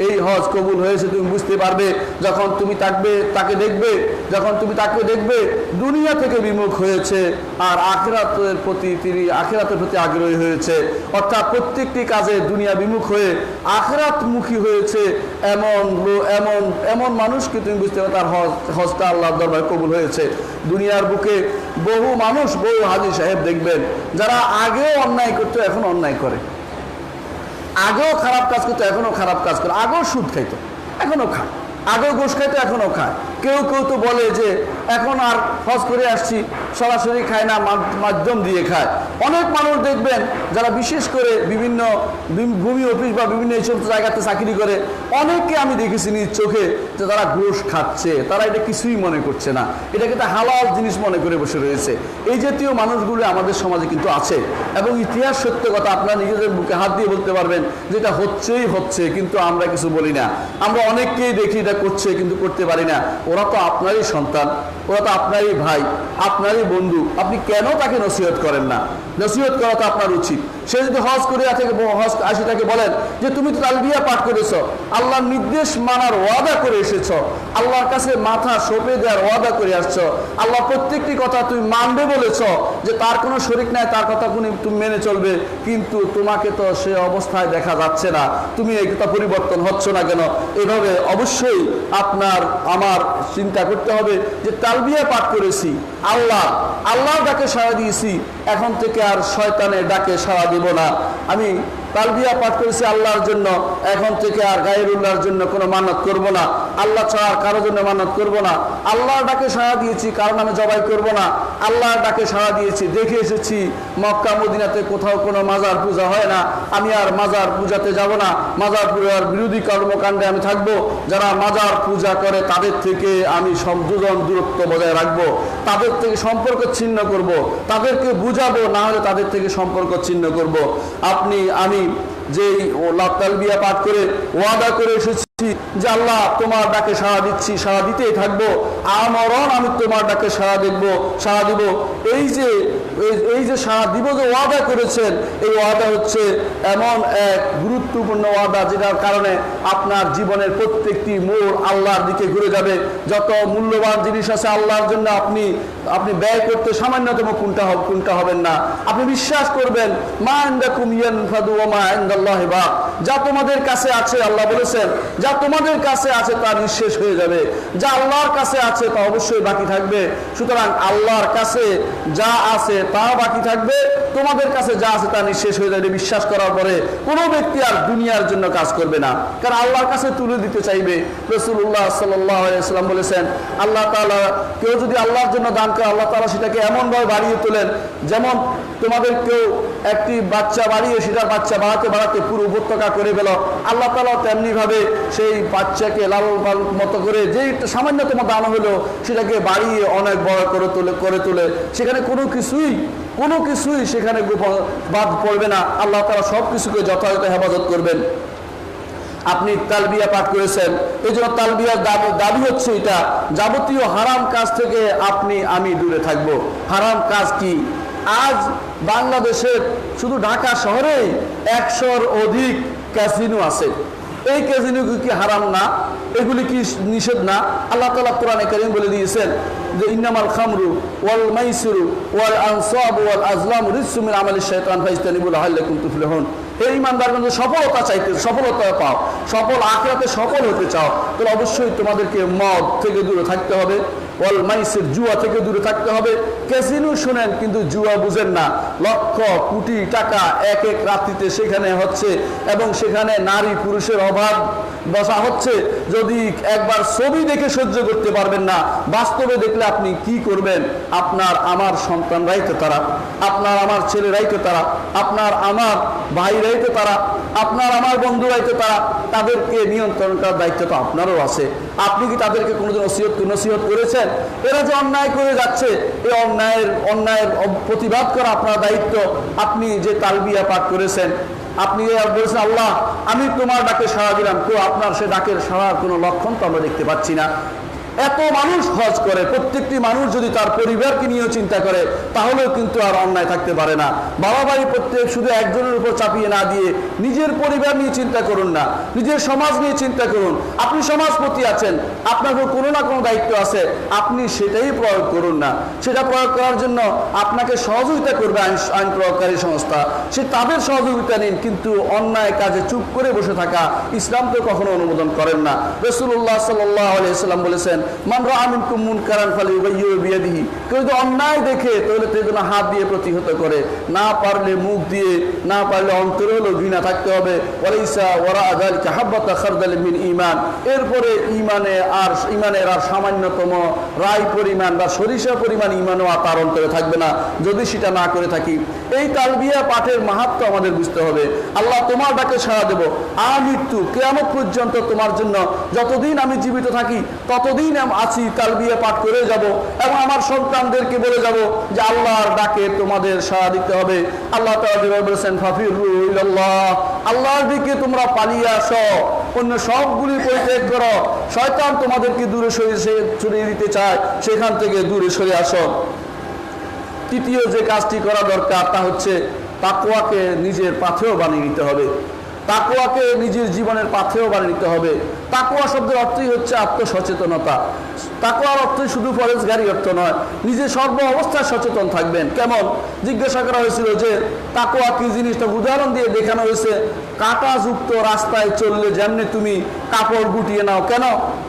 এই হজ কবুল হয়েছে তুমি বুঝতে পারবে যখন তুমি তাকে দেখবে, যখন তুমি তাকে দেখবে দুনিয়া থেকে বিমুখ হয়েছে আর আখিরাতের প্রতি আগ্রহী হয়েছে। অর্থাৎ প্রত্যেকটি কাজে দুনিয়া বিমুখ হয়ে আখিরাতমুখী হয়েছে এমন মানুষকে তুমি বুঝতে পারবে তার হজটা আল্লাহর দরবারে কবুল হয়েছে। দুনিয়ার বুকে বহু মানুষ, বহু হাজী সাহেব দেখবেন যারা আগেও অন্যায় করতো এখন অন্যায় করে, আগেও খারাপ কাজ করতো এখনো খারাপ কাজ করে, আগেও সুদ খাইতো এখনো খায়, আগেও ঘুষ খাইতো এখনো খায়। কেউ কেউ তো বলে যে এখন আর হজ করে আসছি, সরাসরি খায় না, মাধ্যম দিয়ে খায়। অনেক মানুষ দেখবেন যারা বিশেষ করে বিভিন্ন ভূমি অফিস বা বিভিন্ন এই সমস্ত জায়গাতে চাকরি করে, অনেককে আমি দেখেছি নিজ চোখে যে তারা ঘুষ খাচ্ছে, তারা এটা কিছুই মনে করছে না, এটাকে একটা হালাল জিনিস মনে করে বসে রয়েছে। এই জাতীয় মানুষগুলো আমাদের সমাজে কিন্তু আছে এবং ইতিহাস সত্য কথা আপনারা নিজেদের বুকে হাত দিয়ে বলতে পারবেন যেটা হচ্ছেই হচ্ছে, কিন্তু আমরা কিছু বলি না। আমরা অনেককেই দেখি এটা করছে কিন্তু করতে পারি না। ওরা তো আপনারই সন্তান, ওরা তো আপনারই ভাই, আপনারই বন্ধু, আপনি কেন তাকে নসিহত করেন না? নসিহত করা তো আপনার উচিত। সে যদি হজ করে হজ আসি তাকে বলেন যে তুমি তো তালবিয়া পাঠ করেছ, আল্লাহর নির্দেশ মানার ওয়াদা করে এসেছ, আল্লাহর কাছে মাথা সঁপে দেওয়ার ওয়াদা করে আসছো, আল্লাহ প্রত্যেকটি কথা তুমি মানবে বলেছ, যে তার কোনো শরিক নাই, তার কথা তুমি মেনে চলবে, কিন্তু তোমাকে তো সে অবস্থায় দেখা যাচ্ছে না, তুমি এই কথা পরিবর্তন হচ্ছ না কেন? এভাবে অবশ্যই আপনার আমার চিন্তা করতে হবে যে তালবিয়া পাঠ করেছি, আল্লাহর ডাকে সাড়া দিয়েছি, এখন থেকে আর শয়তানের ডাকে সাড়া দিব না। আমি তালবিয়া পাঠ করেছি আল্লাহর জন্য, এখন থেকে আর গায়রুল্লাহর জন্য কোনো মানত করব না, আল্লাহ ছাড়া কারোর জন্য মানত করব না। আল্লাহর ডাকে সাড়া দিয়েছি, কারণ আমি জবাই করব না। আল্লাহর ডাকে সাড়া দিয়েছি, দেখে এসেছি মক্কা মদিনাতে কোথাও কোনো মাজার পূজা হয় না, আমি আর মাজার পূজাতে যাব না, মাজার পূজার বিরোধী কর্মকাণ্ডে আমি থাকবো। যারা মাজার পূজা করে তাদের থেকে আমি সংযোজন দূরত্ব বজায় রাখবো, তাদের থেকে সম্পর্ক ছিন্ন করব, তাদেরকে বুঝাবো, না হলে তাদের থেকে সম্পর্ক ছিন্ন করব। আমি যেই তালবিয়া পাঠ করে ওয়াদা করে এসেছি যে আল্লাহ তোমার ডাকে সাড়া দিচ্ছি, সাড়া দিতেই থাকবো, আমরণ আমি তোমার ডাকে সাড়া দিব। এই যে সাড়া দিব যে ওয়াদা করেছেন, এই ওয়াদা হচ্ছে এমন এক গুরুত্বপূর্ণ ওয়াদা যেটার কারণে আপনার জীবনের প্রত্যেকটি মোড় আল্লাহর দিকে ঘুরে যাবে। যত মূল্যবান জিনিস আছে আল্লাহর জন্য আপনি ব্যয় করতে সামান্যতম কোনটা হবেন না। আপনি বিশ্বাস করবেন মা ইনদাকুম ইয়ানফাদু ওয়া মা ইনদাল্লাহি বাক, যা তোমাদের কাছে আছে, আল্লাহ বলেছেন যা তোমাদের কাছে আছে তা নিঃশেষ হয়ে যাবে, যা আল্লাহর কাছে আছে তা অবশ্যই বাকি থাকবে। সুতরাং আল্লাহর কাছে যা আছে তা বাকি থাকবে, তোমাদের কাছে যা আছে তা নিঃশেষ হয়ে যাবে। বিশ্বাস করার পরে কোনো ব্যক্তি আর দুনিয়ার জন্য কাজ করবে না, কারণ আল্লাহর কাছে তুলে দিতে চাইবে। রাসূলুল্লাহ সাল্লাল্লাহু আলাইহি ওয়াসাল্লাম বলেছেন আল্লাহ তাআলা কেউ যদি আল্লাহর জন্য দান করে, আল্লাহ তাআলা সেটাকে এমনভাবে বাড়িয়ে তোলেন, যেমন তোমাদের কেউ একটি বাচ্চা বাড়িয়ে সেটার বাচ্চা বাড়াতে পুরো উপত্যকা করে গেল, আল্লাহ তাআলা তেমনি ভাবে সেই বাচ্চাকে লালন পালন মতো করে যে সামান্যতম দান হলো সেটাকে বাড়িয়ে অনেক বড় করে তোলে। সেখানে কোনো কিছুই সেখানে বাদ পড়বে না, আল্লাহ তাআলা সব কিছুকে যথাযথ হেফাজত করবেন। আপনি তালবিয়া পাঠ করেছেন, এই জন্য তালবিয়ার দাবি হচ্ছে এটা, যাবতীয় হারাম কাজ থেকে আমি দূরে থাকবো। হারাম কাজ কি? আজ বাংলাদেশের শুধু ঢাকা শহরেই 100-র অধিক ক্যাসিনো আছে। এই ক্যাসিনো কি হারাম না? এগুলি কি নিষেধ না? আল্লাহ তাআলা কোরআনে কারীম বলে দিয়েছেন যে ইন্নামাল খামরু ওয়াল মাইসিরু ওয়াল আনসাবু ওয়াল আজলামু রিজসুম মিন আমালিশ শাইতান ফাজতানিবু লাআল্লাকুম তুফলিহুন। এই ইমানদারগণ সফলতা পাও, আখিরাতে সফল হতে চাও, তাহলে অবশ্যই তোমাদেরকে মদ থেকে দূরে থাকতে হবে, ওয়াল মাইসির জুয়া থেকে দূরে থাকতে হবে। ক্যাসিনো শুনেন কিন্তু জুয়া বুঝেন না, লক্ষ কোটি টাকা এক রাত্রিতে সেখানে হচ্ছে এবং সেখানে নারী পুরুষের অভাব বসা হচ্ছে। যদি একবার ছবি দেখে সহ্য করতে পারবেন না, বাস্তবে দেখলে আপনি কি করবেন? আপনার আমার সন্তানরাই তো তারা, আপনার আমার ছেলেরাই তো তারা, আপনার আমার ভাইরাই তো তারা, আপনার আমার বন্ধুরাই তো তারা, তাদেরকে নিয়ন্ত্রণ করার দায়িত্ব তো আপনারও আছে। আপনি কি তাদেরকে কোনোদিন নসিহত করেছেন? এরা যে অন্যায় করে যাচ্ছে, এই অন্যায়ের প্রতিবাদ করা আপনার দায়িত্ব। আপনি যে তালবিয়া পাঠ করেছেন, আপনি বলেছেন আল্লাহ আমি তোমার ডাকে সাড়া দিলাম, তো আপনার সে ডাকের সাড়ার কোনো লক্ষণ তো আমরা দেখতে পাচ্ছি না। এত মানুষ হজ করে, প্রত্যেকটি মানুষ যদি তার পরিবারকে নিয়েও চিন্তা করে তাহলেও কিন্তু আর অন্যায় থাকতে পারে না। বাবা বাড়ি প্রত্যেক শুধু একজনের উপর চাপিয়ে না দিয়ে নিজের পরিবার নিয়ে চিন্তা করুন না, নিজের সমাজ নিয়ে চিন্তা করুন। আপনি সমাজপতি আছেন, আপনার কোনো না কোনো দায়িত্ব আছে, আপনি সেটাই প্রয়োগ করুন না। সেটা প্রয়োগ করার জন্য আপনাকে সহযোগিতা করবে আইন প্রয়োগকারী সংস্থা, সে তাদের সহযোগিতা নিন, কিন্তু অন্যায় কাজে চুপ করে বসে থাকা ইসলাম তো কখনো অনুমোদন করেন না। রাসূলুল্লাহ সাল্লাল্লাহু আলাইহি ওয়াসাল্লাম বলেছেন, মান রাআ মিনকুম মুনকারান ফালিয়ুগাইয়িরহু বিয়াদিহি, কেউ যদি অন্যায় দেখে তাহলে তার জন্য হাত দিয়ে প্রতিহত করে, না পারলে মুখ দিয়ে, না পারলে অন্তরে হলো ঘৃণা থাকতে হবে। ওয়ালাইসা ওয়ারা যালিকা হাব্বাতা খারদাল মিন ঈমান, এরপরে ঈমানের আর সামান্যতম রাই পরিমাণ বা সরিষা পরিমাণ ঈমানও তার অন্তরে থাকবে না যদি সেটা না করে থাকি। এই তালবিয়া পাঠের মাহাত্ম্য আমাদের বুঝতে হবে। আল্লাহ তোমার ডাকে সাড়া দেব, আমৃত্যু কিয়ামত পর্যন্ত তোমার জন্য যতদিন আমি জীবিত থাকি ততদিন আছি তালবিয়া পাঠ করে যাব, এবং আমার সন্তানদেরকে বলে যাব যে আল্লাহর ডাকে তোমাদের সাড়া দিতে হবে। আল্লাহ তাআলা বলেছেন, ফাফিরু ইলাল্লাহ, আল্লাহর দিকে তোমরা পালিয়ে আসো, অন্য সবগুলি পরিত্যাগ করো। শয়তান তোমাদেরকে দূরে সরিয়ে দিতে চায়, সেখান থেকে দূরে সরে আসো। তৃতীয় যে কাজটি করা দরকার তা হচ্ছে তাকওয়াকে নিজের পাথেয় বানিয়ে নিতে হবে। তাকওয়াকে নিজের জীবনের পাথেয় বানিয়ে নিতে হবে। তাকওয়া শব্দের অর্থই হচ্ছে আত্মসচেতনতা। তাকওয়ার অর্থই শুধু ফরেজগারি অর্থ নয়, নিজে সর্ব অবস্থায় সচেতন থাকবেন। কেমন? জিজ্ঞাসা করা হয়েছিল যে তাকওয়া কি জিনিসটা, উদাহরণ দিয়ে দেখানো হয়েছে, কাঁটাযুক্ত রাস্তায় চললে যেমনি তুমি কাপড় গুটিয়ে নাও, কেন?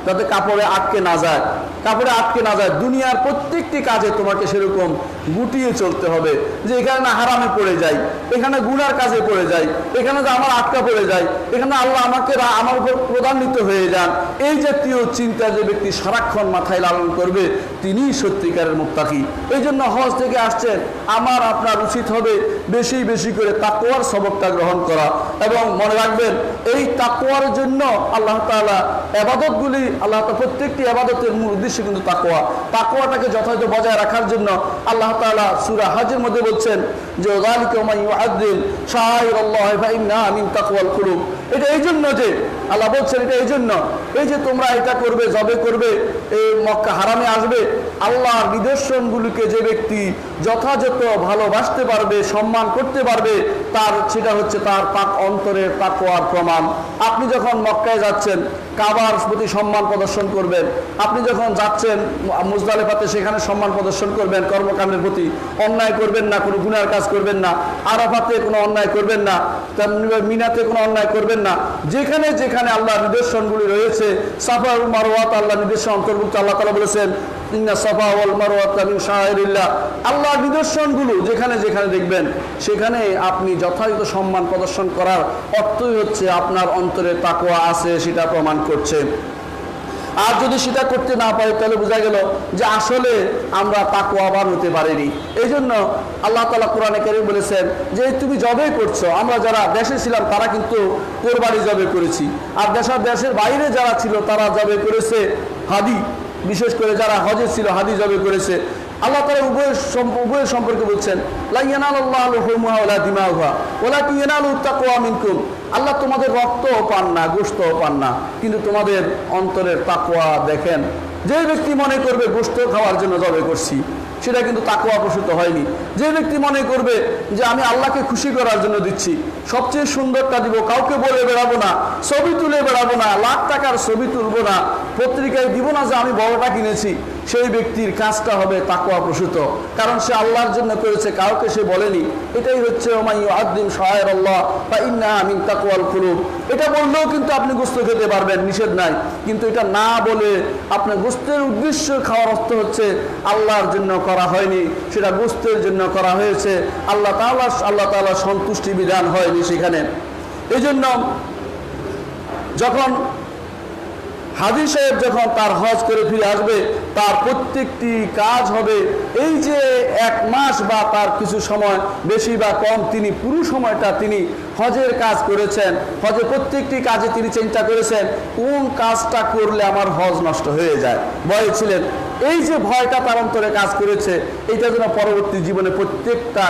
যাতে কাপড়ে আটকে না যায়, কাপড়ে আটকে না যায়। দুনিয়ার প্রত্যেকটি কাজে তোমাকে সেরকম গুটিয়ে চলতে হবে, যে এখানে না হারামে পড়ে যাই, এখানে গুনার কাজে পড়ে যাই, এখানে যে আমার আটকা পড়ে যায়, এখানে আল্লাহ আমার উপর প্রদান্বিত হয়ে যান। এই জাতীয় চিন্তা যে ব্যক্তি সারাক্ষণ মাথায় লালন করবে তিনিই সত্যিকারের মুত্তাকি। এই জন্য হজ থেকে আসছেন, আমার আপনার উচিত হবে বেশি বেশি করে তাকওয়ার সবকটা গ্রহণ করা। এবং মনে রাখবেন, এই তাকওয়ার জন্য আল্লাহ তাআলা ইবাদতগুলি, আল্লাহ তাআলা প্রত্যেকটি ইবাদতের মূল উদ্দেশ্য কিন্তু তাকওয়া। তাকওয়াটাকে যথাযথ বজায় রাখার জন্য আল্লাহ তাআলা সূরা হজের মধ্যে বলছেন যে যালিকা মান ইউআযযিম শাআইরাল্লাহি ফাইন্নাহা মিন তাকওয়াল কুলুব। এটা এই জন্য যে আল্লাহ বলছেন, এটা এই জন্য, এই যে তোমরা এটা করবে, জবে করবে, এই মক্কা হারামে আসবে, আল্লাহর নিদর্শনগুলিকে যে ব্যক্তি যথাযথ ভালোবাসতে পারবে, সম্মান করতে পারবে, তার সেটা হচ্ছে তার পাক অন্তরের তাকওয়ার প্রমাণ। আপনি যখন মক্কায় যাচ্ছেন কাবার প্রতি সম্মান প্রদর্শন করবেন, আপনি যখন যাচ্ছেন মুজদালিফাতে সেখানে সম্মান প্রদর্শন করবেন কর্মকাণ্ডের প্রতি, অন্যায় করবেন না, কোনো গুনার কাজ করবেন না, আরাফাতে কোনো অন্যায় করবেন না, মিনাতে কোনো অন্যায় করবেন না। যেখানে যেখানে আল্লাহর নিদর্শনগুলি রয়েছে, সাফা ওয়াল মারওয়াত আল্লাহর নিদর্শন অন্তর্ভুক্ত। আল্লাহ তাআলা বলেছেন, ইন্না সাফা ওয়াল মারওয়াতা মিন শাআইরিল্লাহ, আল্লাহর নিদর্শনগুলো যেখানে যেখানে দেখবেন সেখানে আপনি যথাযথ সম্মান প্রদর্শন করার অর্থই হচ্ছে আপনার অন্তরে তাকওয়া আছে, সেটা প্রমাণ করছে। আর যদি সেটা করতে না পারে তাহলে বোঝা গেল যে আসলে আমরা তাকওয়াবান হতে পারিনি। এই জন্য আল্লাহ তাআলা কোরআনে কারীমে বলেছেন যে তুমি জবে করছো, আমরা যারা দেশে ছিলাম তারা কিন্তু কোরবানি জবে করেছি, আর দেশের বাইরে যারা ছিল তারা জবে করেছে হাদি, বিশেষ করে যারা হজে ছিল হাদি জবে করেছে। আল্লাহ তাআলা উভয়ের সম্পর্কে বলছেন, লা ইয়ানালুল্লাহু লুহুমুহা ওয়ালা দিমাউহা ওয়ালাকিন ইয়ানালুহুত তাকওয়া মিনকুম। আল্লাহ তোমাদের রক্তও পান না, গোশতও পান না, কিন্তু তোমাদের অন্তরের তাকওয়া দেখেন। যে ব্যক্তি মনে করবে গোশত খাওয়ার জন্য জবে করছি, সেটা কিন্তু তাকওয়া প্রসূত হয়নি। যে ব্যক্তি মনে করবে যে আমি আল্লাহকে খুশি করার জন্য দিচ্ছি, সবচেয়ে সুন্দরটা দিব, কাউকে বলে বেড়াবো না, ছবি তুলে বেড়াবো না, লাখ টাকার ছবি তুলবো না, পত্রিকায় দিব না যে আমি বড়টা কিনেছি, সেই ব্যক্তির কাজটা হবে তাকওয়া প্রসূত, কারণ সে আল্লাহর জন্য করেছে, কাউকে সে বলেনি। এটাই হচ্ছে ওয়া মান ইউআযযিম শাআইরাল্লাহ ফাইন্নাহা মিন তাকওয়াল কুলুব। এটা বললেও কিন্তু আপনি গোশত খেতে পারবেন, নিষেধ নাই, কিন্তু এটা না বলে আপনার গোশতের উদ্দেশ্য খাওয়ার অর্থ হচ্ছে আল্লাহর জন্য করা হয়নি, সেটা গোশতের জন্য করা হয়েছে, আল্লাহ তাআলা সন্তুষ্টি বিধান হয়নি সেখানে। এই জন্য যখন হাজী সাহেব যখন তার হজ করে ফিরে আসবে, তার প্রত্যেকটি কাজ হবে এই যে এক মাস বা তার কিছু সময় বেশি বা কম তিনি পুরো সময়টা তিনি হজের কাজ করেছেন। হজের প্রত্যেকটি কাজে তিনি চিন্তা করেছেন কোন কাজটা করলে আমার হজ নষ্ট হয়ে যায়, ভয়ে ছিলেন। এই যে ভয়টা তার অন্তরে কাজ করেছে, এইটা যেন পরবর্তী জীবনে প্রত্যেকটা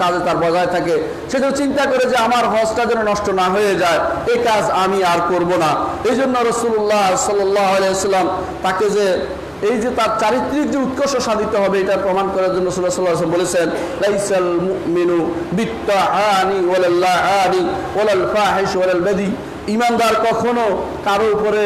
কাজে তার বজায় থাকে। সে যেন চিন্তা করে যে আমার হজটা যেন নষ্ট না হয়ে যায়, এই কাজ আমি আর করব না। এই জন্য রাসূলুল্লাহ সাল্লাল্লাহু আলাইহি ওয়াসাল্লাম তাকে যে এই যে তার চারিত্রিক যে উৎকর্ষ সাধিত হবে এটা প্রমাণ করার জন্য রাসূলুল্লাহ সাল্লাল্লাহু আলাইহি ওয়াসাল্লাম বলেছেন লাইসাল মুমিনু বিত্তাআনি ওয়ালাল লাআনি ওয়ালাল ফাহিশ ওয়ালাল বাদি, ঈমানদার কখনো কারো উপরে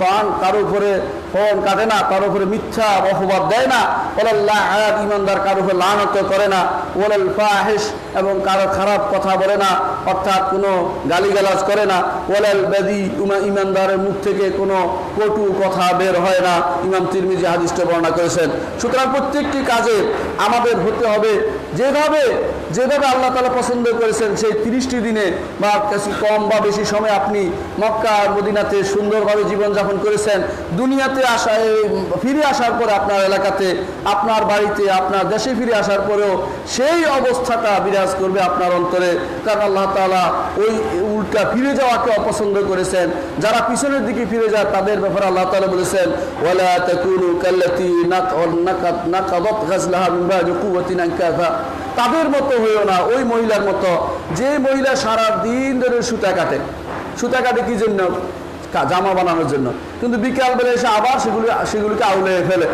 তান, কারো উপরে ফোন কাটে না, কারো উপরে মিথ্যা অপবাদ দেয় না, ওয়ালাল লাআন, ঈমানদার কারো উপরে লানত করে না, ওয়ালাল ফাহিশ, এবং কারো খারাপ কথা বলে না, অর্থাৎ কোনো গালিগালাজ করে না, ওয়ালাল বাদি, ঈমানদারের মুখ থেকে কোনো কটু কথা বের হয় না। ইমাম তিরমিজি হাদিসটা বর্ণনা করেছেন। সুতরাং প্রত্যেকটি কাজে আমাদের হতে হবে যেভাবে আল্লাহ তাআলা পছন্দ করেছেন, সেই 30টি দিনে বা কিছু কম বা বেশি সময় আপনি মক্কা আর মদিনাতে সুন্দরভাবে জীবনযাপন করেছেন। দুনিয়াতে ফিরে আসার পরে আপনার এলাকাতে, আপনার বাড়িতে, আপনার দেশে ফিরে আসার পরেও সেই অবস্থাটা বিরাজ করবে আপনার অন্তরে, কারণ আল্লাহ তাআলা ওই উল্টা ফিরে যাওয়াকে অপছন্দ করেছেন। যারা পিছনের দিকে ফিরে যায় তাদের ব্যাপারে আল্লাহ তাআলা বলেছেন ওয়ালা তাকুনু কাল্লাতী নাকাদাত গাজলাহা মিন বা'দি কুওয়াতিন আনকাসা, তাদের মতো হইও না, ওই মহিলার মতো যে মহিলা সারা দিন ধরে সুতা কাটে কি জন্য? জামা বানানোর জন্য, কিন্তু বিকাল বেলা এসে আবার সেগুলিকে আউলে ফেলে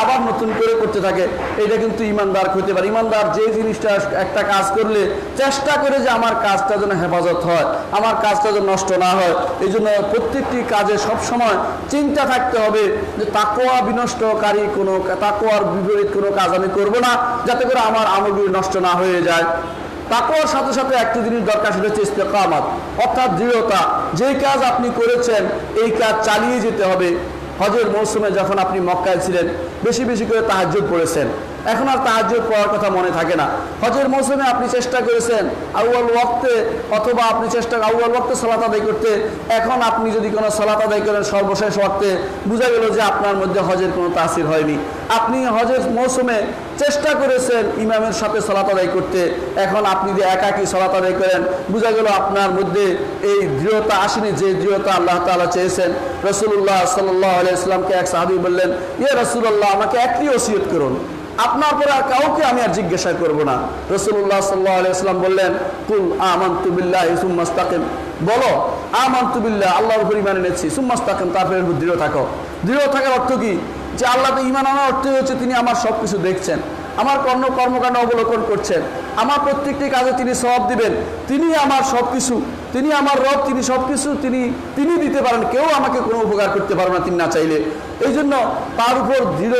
আবার নতুন করে করতে থাকে। এটা কিন্তু ইমানদার হতে পারে। ইমানদার যে জিনিসটা একটা কাজ করলে চেষ্টা করে যে আমার কাজটা যেন হেফাজত হয়, আমার কাজটা যেন নষ্ট না হয়, এই জন্য প্রত্যেকটি কাজে সবসময় চিন্তা থাকতে হবে যে তাকওয়া বিনষ্টকারী কোনো, তাকওয়ার বিপরীত কোনো কাজ আমি করব না, যাতে করে আমার আমলগুলি নষ্ট না হয়ে যায়। তাকওয়ার সাথে সাথে একটি জিনিস দরকার, সেটা হচ্ছে ইস্তেকামাত, অর্থাৎ দৃঢ়তা। যেই কাজ আপনি করেছেন এই কাজ চালিয়ে যেতে হবে। হজের মৌসুমে যখন আপনি মক্কায় ছিলেন বেশি বেশি করে তাহাজ্জুদ পড়েছেন, এখন আর তাহাজ্জুদ পড়ার কথা মনে থাকে না। হজের মৌসুমে আপনি চেষ্টা করেছেন আউয়াল ওয়াক্তে, অথবা আপনি আউয়াল ওয়াক্তে সালাত আদায় করতে, এখন আপনি যদি কোনো সালাত আদায় করেন সর্বশেষ ওয়াক্তে, বোঝা গেল যে আপনার মধ্যে হজের কোনো তাসির হয়নি। আপনি হজের মৌসুমে চেষ্টা করেছেন ইমামের সাথে সালাত আদায় করতে, এখন আপনি যে একাকী সালাত আদায় করেন, বোঝা গেল আপনার মধ্যে এই দৃঢ়তা আসেনি, যে দৃঢ়তা আল্লাহ তাআলা চেয়েছেন। রাসূলুল্লাহ সাল্লাল্লাহু আলাইহি ওয়াসাল্লামকে এক সাহাবী বললেন, ইয়া রাসূলুল্লাহ, আমাকে একটি ওসিয়ত করুন, আপনার পরে আর কাউকে আমি আর জিজ্ঞাসা করব না। রাসূলুল্লাহ সাল্লাল্লাহু আলাইহি ওয়াসাল্লাম বললেন, কুল আমানতু বিল্লাহি সুম্মা ইসতাকিম, বলো আমানতু বিল্লাহ, আল্লাহর উপর ঈমান এনেছি, সুম্মা ইসতাকিম, তারপরে দৃঢ় থাকো। দৃঢ় থাকার অর্থ কি? যে আল্লাহতে ঈমান আনার অর্থ হচ্ছে তিনি আমার সব কিছু দেখছেন, আমার কর্মকাণ্ড অবলোকন করছেন, আমার প্রত্যেকটি কাজে তিনি সওয়াব দিবেন, তিনি আমার সব কিছু, তিনি আমার রব, তিনি সব কিছু তিনি দিতে পারেন, কেউ আমাকে কোনো উপকার করতে পারবে না তিনি না চাইলে। এই জন্য তার উপর দৃঢ়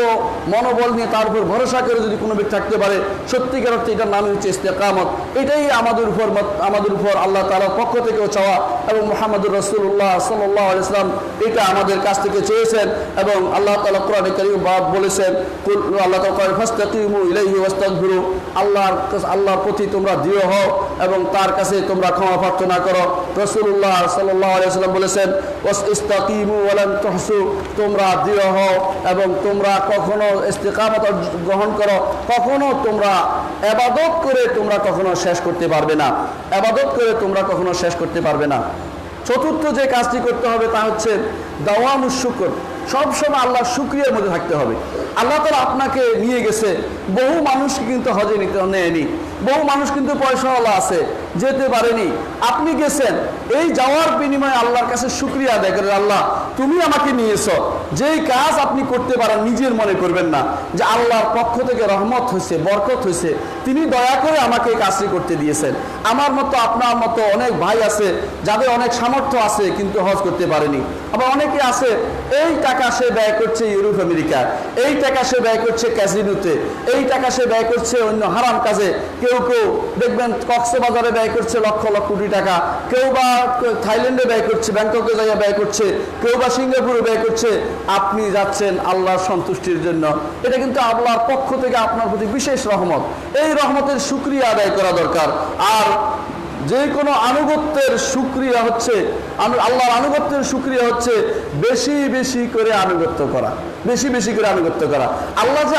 মনোবল নিয়ে, তার উপর ভরসা করে যদি কোনো ব্যক্তি থাকতে পারে, সত্যিকার অর্থে এটার নামই হচ্ছে ইস্তেকামত। এটাই আমাদের উপর আল্লাহ তাআলার পক্ষ থেকেও চাওয়া, এবং মুহাম্মদুর রাসূলুল্লাহ সাল্লাল্লাহু আলাইহি ওয়াসাল্লাম এটা আমাদের কাছ থেকে চেয়েছেন, এবং আল্লাহ তাআলা কোরআনে কারীমে বলেছেন, আল্লাহ তাআলা ফাস্তাকিমু ইলাইহি ওয়াস্তাগফিরু, আল্লাহর প্রতি তোমরা দৃঢ় হও এবং তার কাছে তোমরা ক্ষমা প্রার্থনা করো। রাসূলুল্লাহ সাল্লাল্লাহু আলাইহি ওয়াসাল্লাম বলেছেন ওয়াস্তাকিমু ওয়ালান তুহসু, তোমরা দৃঢ় হও এবং তোমরা কখনো ইস্তেকামত গ্রহণ করো, কখনো তোমরা ইবাদত করে তোমরা কখনো শেষ করতে পারবে না, ইবাদত করে তোমরা কখনো শেষ করতে পারবে না। চতুর্থ যে কাজটি করতে হবে তা হচ্ছে দাওয়ামুশ শুকর, সবসময় আল্লাহর শুকরিয়ার মধ্যে থাকতে হবে। আল্লাহ তাআলা আপনাকে নিয়ে গেছে, বহু মানুষকে কিন্তু হজে নেয়নি, বহু মানুষ কিন্তু পয়সাওয়ালা আছে, যেতে পারেনি, আপনি গেছেন, এই যাওয়ার বিনিময়ে আল্লাহর কাছে শুকরিয়া আদায় করেন, আল্লাহ তুমি আমাকে নিয়েছো। যেই কাজ আপনি করতে পারেন নিজের মনে করবেন না, যে আল্লাহর পক্ষ থেকে রহমত হয়েছে, বরকত হয়েছে, তিনি দয়া করে আমাকে এই কাজটি করতে দিয়েছেন। আমার মতো আপনার মতো অনেক ভাই আছে যাদের অনেক সামর্থ্য আছে কিন্তু হজ করতে পারেনি। আবার অনেকে আছে এই টাকা সে ব্যয় করছে ইউরোপ আমেরিকা, এই টাকা সে ব্যয় করছে ক্যাসিনোতে, এই টাকা সে ব্যয় করছে অন্য হারাম কাজে, কেউ দেখবেন কক্সবাজারে ব্যয় করছে লক্ষ লক্ষ কোটি টাকা, কেউ বা থাইল্যান্ডে ব্যয় করছে, ব্যাংককে জায়গায় ব্যয় করছে, কেউ বা সিঙ্গাপুরে ব্যয় করছে। আপনি যাচ্ছেন আল্লাহর সন্তুষ্টির জন্য, এটা কিন্তু আল্লাহর পক্ষ থেকে আপনার প্রতি বিশেষ রহমত। এই রহমতের শুকরিয়া আদায় করা দরকার। আর যে কোনো আনুগত্যের শুকরিয়া হচ্ছে, আল্লাহর আনুগত্যের শুকরিয়া হচ্ছে বেশি বেশি করে আনুগত্য করা, বেশি বেশি করে আনুগত্য করা। আল্লাহ যে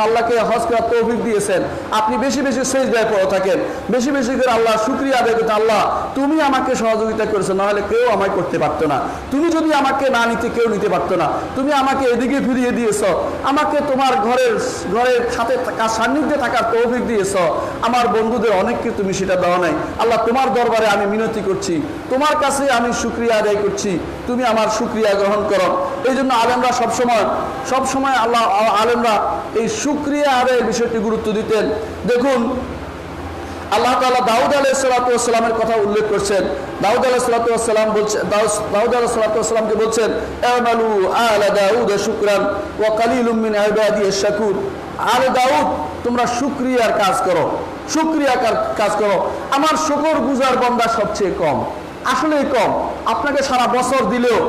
আল্লাহকে হজ করার তৌফিক দিয়েছেন, আপনি বেশি বেশি সিজদায় পড়ে থাকেন, বেশি বেশি করে আল্লাহর শুকরিয়া আদায় করতে, আল্লাহ তুমি আমাকে সহযোগিতা করেছো, নাহলে কেউ আমায় করতে পারতো না, তুমি যদি আমাকে না নিতে কেউ নিতে পারতো না, তুমি আমাকে এদিকে ফিরিয়ে দিয়েছো, আমাকে তোমার ঘরের সাথে সান্নিধ্যে থাকার তৌফিক দিয়েছো, আমার বন্ধুদের অনেককে তুমি সেটা দেওয়া নাই। আল্লাহ তোমার দরবারে আমি মিনতি করছি, তোমার কাছে আমি শুকরিয়া আদায় করছি, তুমি আমার শুকরিয়া শুকরিয়া গ্রহণ করো। এই জন্য আলেমরা সবসময় আলেমরা এই শুকরিয়া আদায়ের বিষয়টি গুরুত্ব দিতেন। দেখুন আল্লাহ তাআলা দাউদ আলাইহিসসালামের কথা উল্লেখ করছেন। দাউদ আলাইহিসসালামকে বলছেন আমালু আলা দাউদ শুকরান ওয়া কালিলুম মিন ইবাদিয়াশ শাকুর। আলে দাউদ তোমরা শুকরিয়ার কাজ করো, কাজ করো। আমার শুকরগুজার বান্দা সবচেয়ে কম, আসলেই কম। আপনাকে সারা বছর দিলেও,